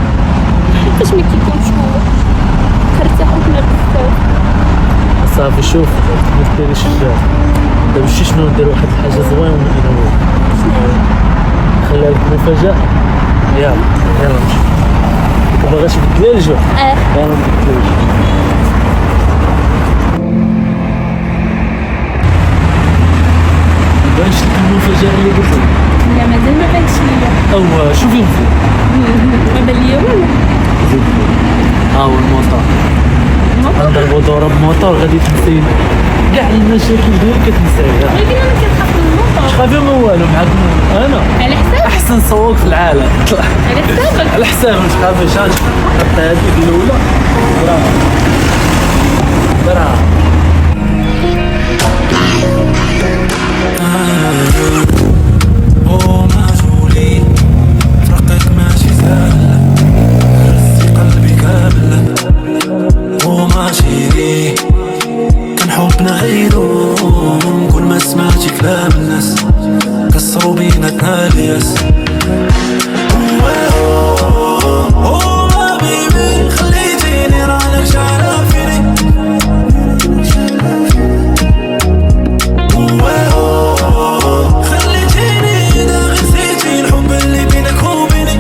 حيتاش ما كيكونش هو كنرتاح وكنا بزاف. صافي شوف ما ديريش الجار دابا شنو ندير واحد الحاجه زوينه انا وياك. خليها لك مفاجاه. يلا نمشي. باغاش تبدلي الجو؟ يلا نبدلو الجو. بانش لك المفاجاه اللي قلت لك؟ لا مازال ما بانش ليا. او شوفي مفيد ما بان ليا والو. زيد ها هو الموطور نضربو ضرب موطور غادي تنسي كاع المشاكل ديالك كتنساها. ولكن انا كنخاف من الموطور. تخافي ما والو معاك انا على حساب احسن سواق في العالم. على حسابك على حساب ما تخافيش حط هذيك الاولى برا ومجهولي فرقك ماشي سهل رزي قلبي كامل وماشي لي كان حبنا عيدو كل ما سمعت كلام الناس كسروا بيناتنا الياس. بيبي خليتيني رانك شعرة فيني خليتيني اذا غسيتي الحب اللي بينك وبيني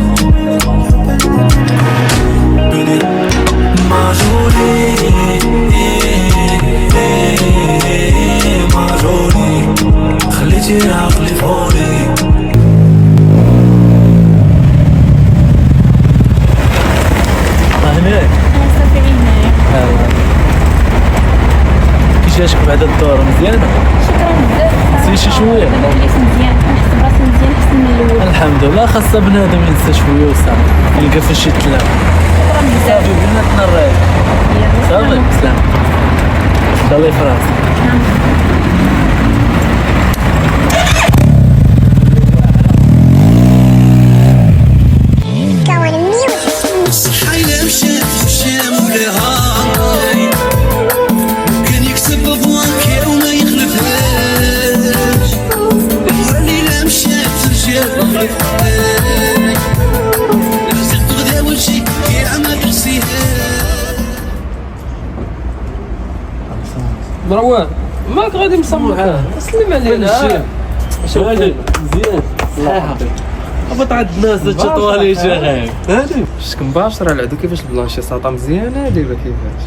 معجوني معجوني خليتي عقلي فوري. هناك صافي هنايا. كي جاتك بعد الدور مزيانه؟ شكرا بزاف. نسيتي شويه؟ دابا وليت مزيان كنحس براسي مزيان احسن من الاول. الحمد لله خاصة بنادم ينسى شويه وصافي يلقى فاش يتلام. شكرا بزاف. صافي بيناتنا الراي صافي سلام الله يفرحك. الصحة إلا مشات مشى مولاها كان يكتب بوانكي وما يخلفهاش واللي لا مشات رجال ما يخلفهاش رزق غدا وجهي كاع ما بيغسيهاش. مروان ماك غادي مصمم سلم علينا شو غادي مزيان صحيحة هبط عند الناس تطوالي شغال هادي شتك مباشرة العدو كيفاش البلانشي ساطا مزيانة ديما كيفاش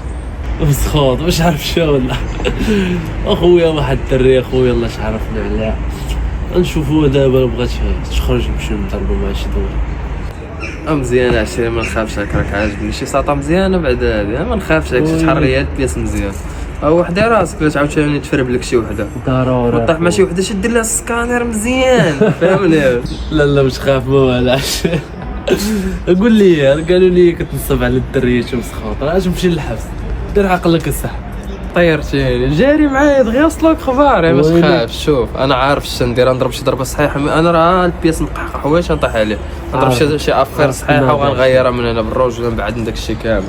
مسخوط واش عارف شو ولا اخويا واحد الدري اخويا الله تعرفنا عليه نشوفوا دابا بغات تخرج نمشيو نضربوا مع شي دور. مزيانه عشيري ما نخافش راك عاجبني شي ساطا مزيانه بعد هذه ما نخافش هاك شحال ريال بياس مزيان وحدي راسك باش عاوتاني تفربلك شي وحده ضروري وطيح مع شي وحده شد لها السكانير مزيان فهمني. لا مش خاف ما والاش. قول لي قالوا لي كتنصب على الدريات ومسخوط اش نمشي للحبس دير عقلك الصح. طيرتيني جاري معايا دغيا وصلوك خبار ما تخافش. شوف انا عارف اش ندير نضرب شي ضربه صحيحه انا راه البياس نقحق حوايج نطيح عليه نضرب شي افير صحيحه وغنغيرها من هنا بالروج ونبعد من داك الشيء كامل.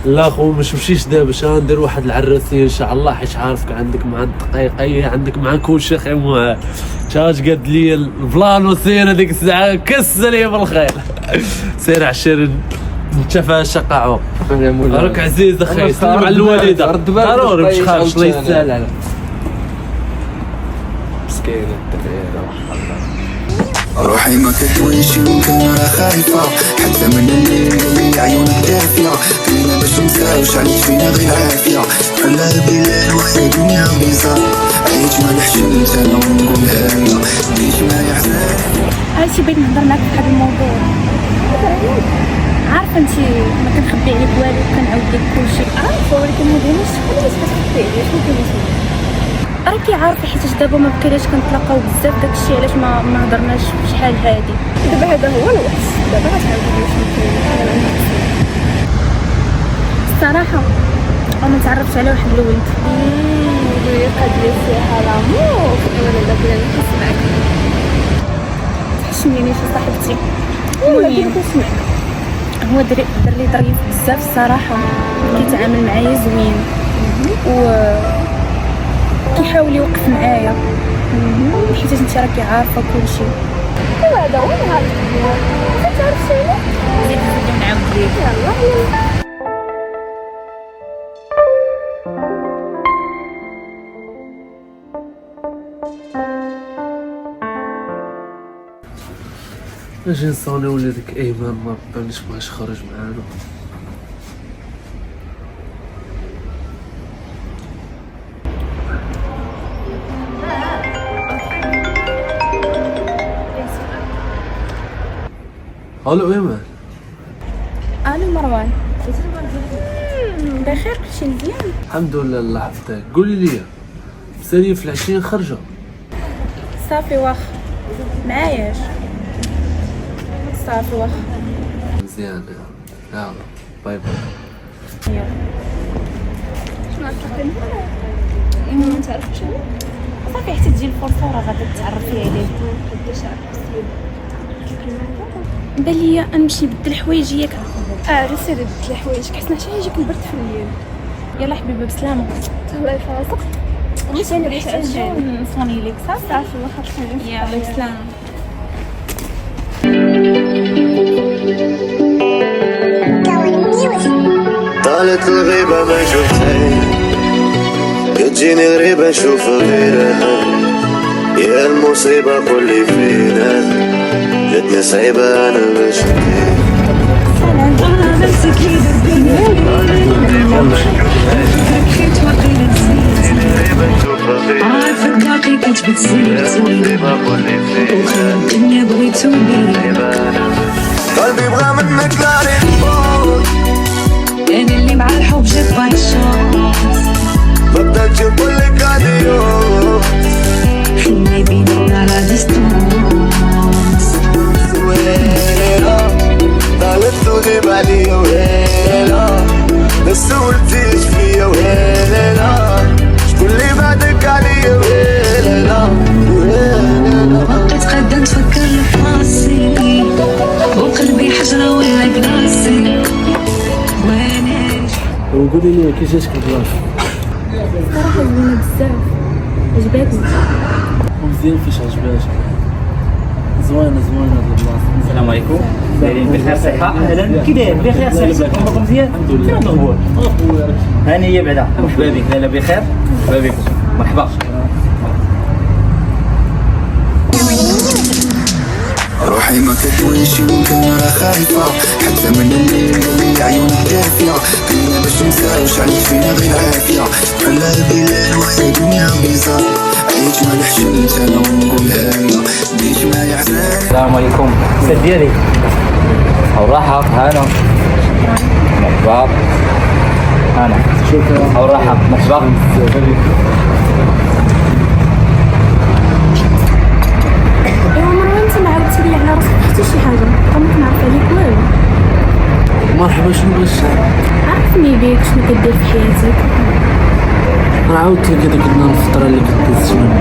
لا خو مش مشيش دابا باش ندير واحد العراسيه ان شاء الله حيت عارفك عندك مع الدقيقيه عندك مع كلشي خير مو تاج قاد لي البلان سير هذيك الساعه كس ليا بالخير. سير عشير نتفاهى الشقاعه راك عزيز اخي سلم على الوالده ضروري مش خايف الله يسهل عليك مسكينه الدريه روحي ما كتوينش يمكن راه خايفة حتى من الليل اللي عيونك دافية فينا باش نساوش عليك فينا غير عافية بحال بلال وهي دنيا بيزار عيش ما نحشمت انا ونقولها هي عيش ما يحزن. عرفتي بغيت نهضر معاك في هذا الموضوع. عارفه انت ما كنخبي عليك والو كنعاود لك كلشي عارفه ولكن ما ديناش علاش كتخبي عليا شنو كاين راكي عارفه حيتاش دابا ما بقيناش كنتلاقاو بزاف داكشي علاش ما هضرناش بشحال هادي. دابا هذا هو الوقت دابا غتعاودي لي شنو كاين. الصراحه انا تعرفت على واحد الولد اللي قاد لي فيها لامور ولا دابا انا نحس معاك تحشميني شي صاحبتي. المهم هو دري ظريف بزاف الصراحه كيتعامل معايا زوين و كيحاول يوقف معايا حيت انت راكي عارفه كلشي. هذا هو النهار اللي تعرف شنو زيد نعاود ليك يلاه. اجي نصوني ولادك ايمن ما بغاش خرج معانا. الو ايمن. الو مروان بخير كلشي مزيان الحمد لله الله يحفظك. قولي لي مساليه في العشيه خرجه صافي واخا معاياش صافي واخا مزيان يلا باي باي. يلا شنو غتلاقي ما تعرفش شنو صافي حتى تجي الفرصه وراه غادي تعرفي عليه. بان ليا نمشي نبدل حوايجي ياك راه بدل حوايجك حسنا حتى يجيك البرد في الليل. يلا حبيبه بسلامه الله يحفظك. ماشي انا ريحه نصوني لك صافي واخا يلا بسلامه. طالت الغيبة ما شفتها كتجيني غريبة نشوف غيرها يا المصيبة كل فينا جتني صعيبة أنا باش عارفك باقي كتبتزيد الدنيا بغيتو قلبي بغى منك ناري نموت انا اللي مع الحب جات بانشونس بدات نقولك اديوس حنا بيننا لا ديستونس ويلا طالت تغيب عليا ويلا ما سولتيش فيا ويلا شكون اللي بعدك عليا ويلا بقيت قاعدة نتفكر في وقلبي حجرة ولا كراسي وينك. وقولي لي كي جاتك البلاصه؟ صراحه زوينه بزاف عجبتني. ومزيان فاش عجباتك؟ زوينه هاد البلاصه. السلام عليكم دايرين بخير صحه اهلا كي داير بخير صحه اموركم مزيان فين الامور هانيه بعدا مرحبا بك لاله بخير مرحبا بكم مرحبا. روحي ما كتوينش يمكن راه خايفة حتى من الليل اللي عيونك دافية فينا باش نساوش عليك فينا غير عافية بحال بلال وهي دنيا بيزار عيش ما نحشمت انا ونقولها يا ديك ما يعزاني. السلام عليكم. السد ديالي او راحه هانا مرحبا. هانا شكرا او راحه مرحبا. لي على راسك حتى شي حاجه ما كنعرف عليك والو. مرحبا شنو بغيتي؟ عرفني بيك شنو كدير في حياتك. راه عاودت لك هذاك النهار الفتره اللي كنت دزت منها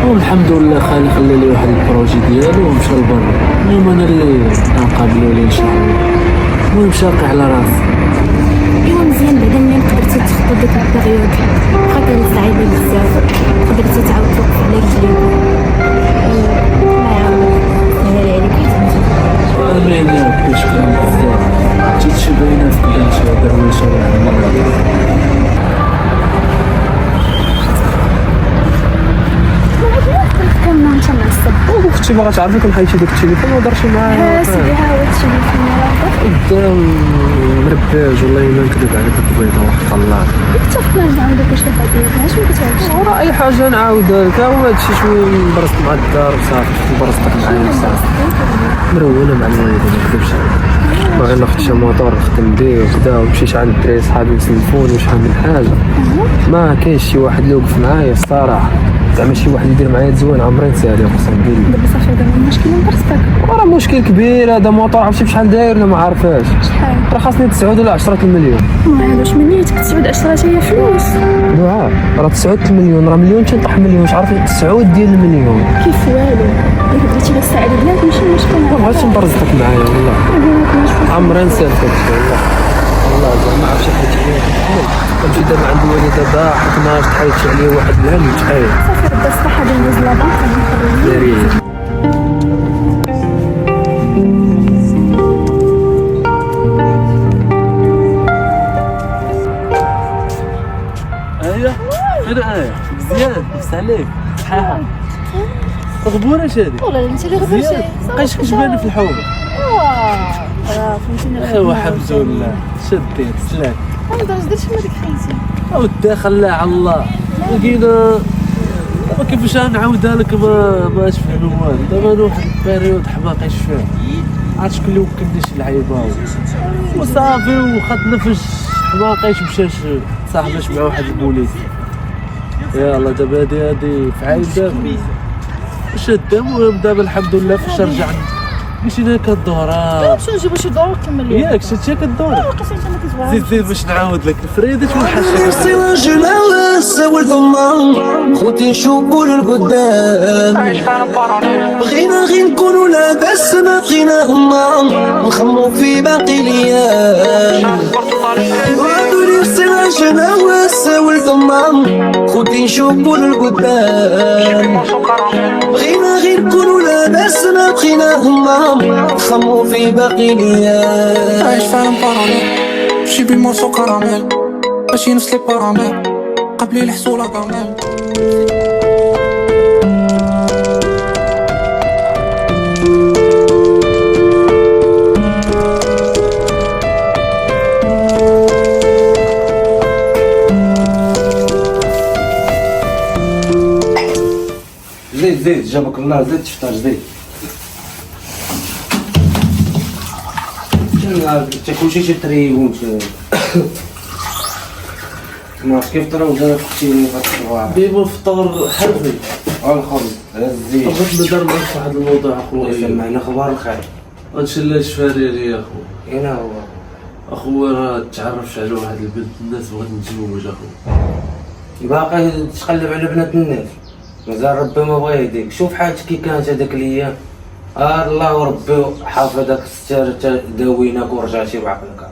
والحمد لله خالي خلى لي واحد البروجي ديالو ومشى لبرا. اليوم انا اللي غنقابلو ليه ان شاء الله. المهم شاقي على راسي. ايوا مزيان بعدا ملي قدرتي تخطى ديك البيريود واخا كانت صعيبه بزاف قدرتي تعاود توقف على رجليك. أنا ما يعنيكش كلام بزاف جيت شي بينات كلها شي درويشة كنا نمشي نعصب اختي باغا تعرفي كنحيدتي داك التليفون ودرتي معايا سيدي ها هو التليفون قدام مرباج والله ما نكذب عليك البيضة وحق الله. اتفقنا نعاودو باش نفضل شنو كتعرف ورا اي حاجه نعاودها لك هو هادشي شويه برست مع الدار وصافي برستك معايا وصافي مرونه مع الوالدين ما نكذبش عليك. باغي ناخد شي موطور نخدم بيه وكذا ومشيت عند الدراري صحابي نسلفوني وشحال من حاجه ما كاينش شي واحد اللي وقف معايا الصراحه زعما شي واحد يدير معايا زوين عمري نسى عليه قسم بالله. دابا صافي دابا المشكل برستك راه مشكل كبير هذا موطور عرفتي بشحال داير ولا ما عارفاش. شحال راه خاصني 9 ولا 10 المليون. واش من نيتك 9 10 هي فلوس دعاء راه 9 المليون راه مليون تنطح مليون واش عارفين 9 ديال المليون كيف والو الا بغيتي لك السعاده ديالك ماشي مشكل. ما بغيتش نبرزك معايا والله عمري نسالك هادشي والله والله زعما عرفتي حيت عليا كنمشي دابا عند الوالده باحث ما حيت عليه واحد الهم تخيل صافي رد الصحه ديال ندوز لابانك داري ايوا فين مزيان لبس عليك صحيحه غبوره شادي والله انت اللي غبرتي بقاش كتبان في الحومه. فهمتيني ايوا الحمد لله شديت سلاك درت شنو ديك خيتي ودي خليها على الله لقينا دابا كيفاش نعاودها لك ما فهموا والو. دابا انا واحد البيريود حماقي فيها عرفت شكون اللي وكلني شي لعيبه وصافي وخد نفس حماقيش مشاش صاحباش مع واحد البوليس. يلا دابا هادي في عين دابا شاده. المهم دابا الحمد لله فاش رجعنا مشينا كالدورة شنو نجيبو شي دور كمل ياك شتي كالدورة زيد باش نعاود لك الفريدة والحشة سوى جلاوة سوى الضمان خوتي نشوفو للقدام بغينا غير نكونو لاباس ما بغينا هما نخمو في باقي الايام وعدولي سوى جلاوة سوى الضمان خوتي نشوفو للقدام بغينا غير نكونو لاباس ما بغينا هما نخمو في باقي الايام. عايش فعلا باراميل شي بالمورسو كراميل ماشي نفس لي باراميل قبلي الحصولة كامل. زيد جابك الله زيد تفطر زيد تاكل شي تريب ومشي ما كيف ترى ولا اختي فطور ديما فطور حرفي الخبز الزيت بغيت ندير معاك واحد الموضوع اخويا معنا اخبار الخير هادشي اللي شفاري يا اخو هنا هو اخويا راه تعرفش على واحد البنت الناس بغيت نتزوج اخويا باقي تقلب على بنات الناس مازال ربي ما بغا يهديك. شوف حالتك كي كانت هذاك الايام الله وربي حافظك ستار داويناك ورجعتي بعقلك.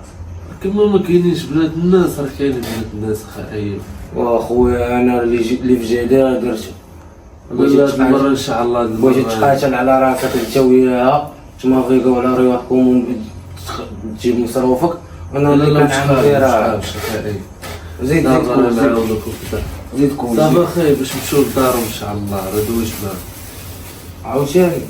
كما ما كاينينش بنات الناس راه كاين بنات الناس خايف. واخويا انا اللي في جهدي درتو لا المره ان شاء الله بغيتي تقاتل على راسك انت وياها تماغيكو على رواحكم وتجيب مصروفك وانا اللي كان عندي راه زيد زيد كول صافي اخي باش نمشيو للدار ان شاء الله راه دويشنا عاوتاني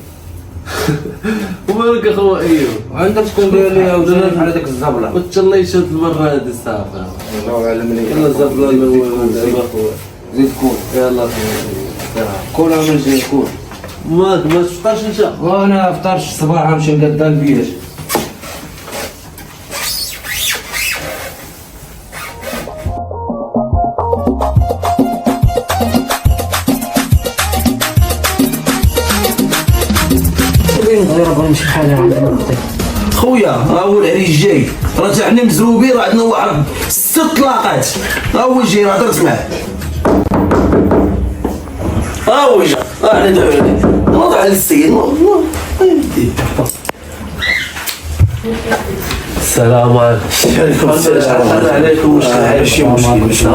ومالك اخويا ايوب عندك شكون داير لي عاوتاني بحال هذيك الزبله وتشليش هاد المره هادي صافي الله اعلم لي يلا الزبله الاول دابا اخويا زيد كول يلا كلها من جاي كل ما تفطرش انت؟ وانا فطرش الصباح نمشي نقدا البيت. نمشي حاجه عندنا خويا ها هو العريس جاي، راه حنا مزروبين، راه عندنا واحد 6 طلاقات، ها هو جاي راه هضرت معاه. ها هو جا، ها ندعو عليه، نوضع على السيد. السلام عليكم. السلام عليكم. ماشي مشكل.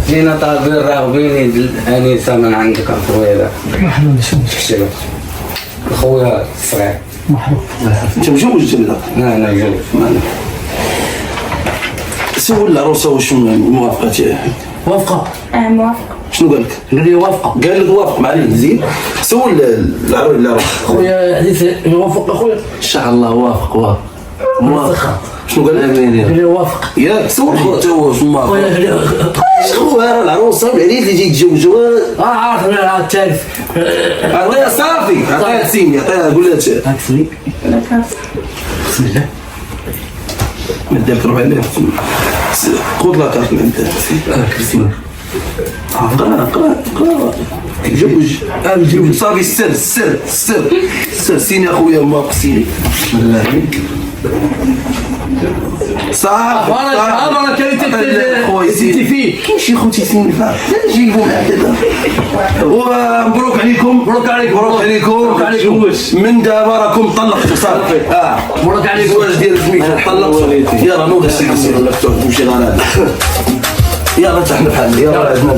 جينا طالبين راغبين انسه من عندك اخويا. شوف اخويا الصغير انت مجوج ولا؟ لا انا مجوج. سول العروسه واش موافقه؟ موافقه. موافقه. شنو قال لك؟ قال لي وافقه. قال لك وافق معليش زين. سول العروسه. خويا حديث يوافق اخويا. ان شاء الله وافق. موافق. شنو قال لك؟ قال لي وافق. ياك سول حتى هو واش موافق. شنو العروسه والعريس اللي يجي يتزوجوا؟ عارف انا الثالث. عطيها صافي، عطيها سيمي، عطيها قول لها هاك سيمي. بسم الله. مداك 4000. خذ لا كارت من عندك. كرسي. قرا. جوج صافي. السر سيني اخويا موافق سيني. بسم الله. صافي. انا كلمتك خويا فيه. كاين شي خوتي سيني فيها. جيبوا معاه دابا. ومبروك عليكم. مبروك عليكم. من دابا راكم طلقتوا صافي. مبروك عليكم. الزواج ديال سميتو طلقتوا. يلا نوض السي نمشي غنادي. يلا حتى حنا بحالنا. يلا عندنا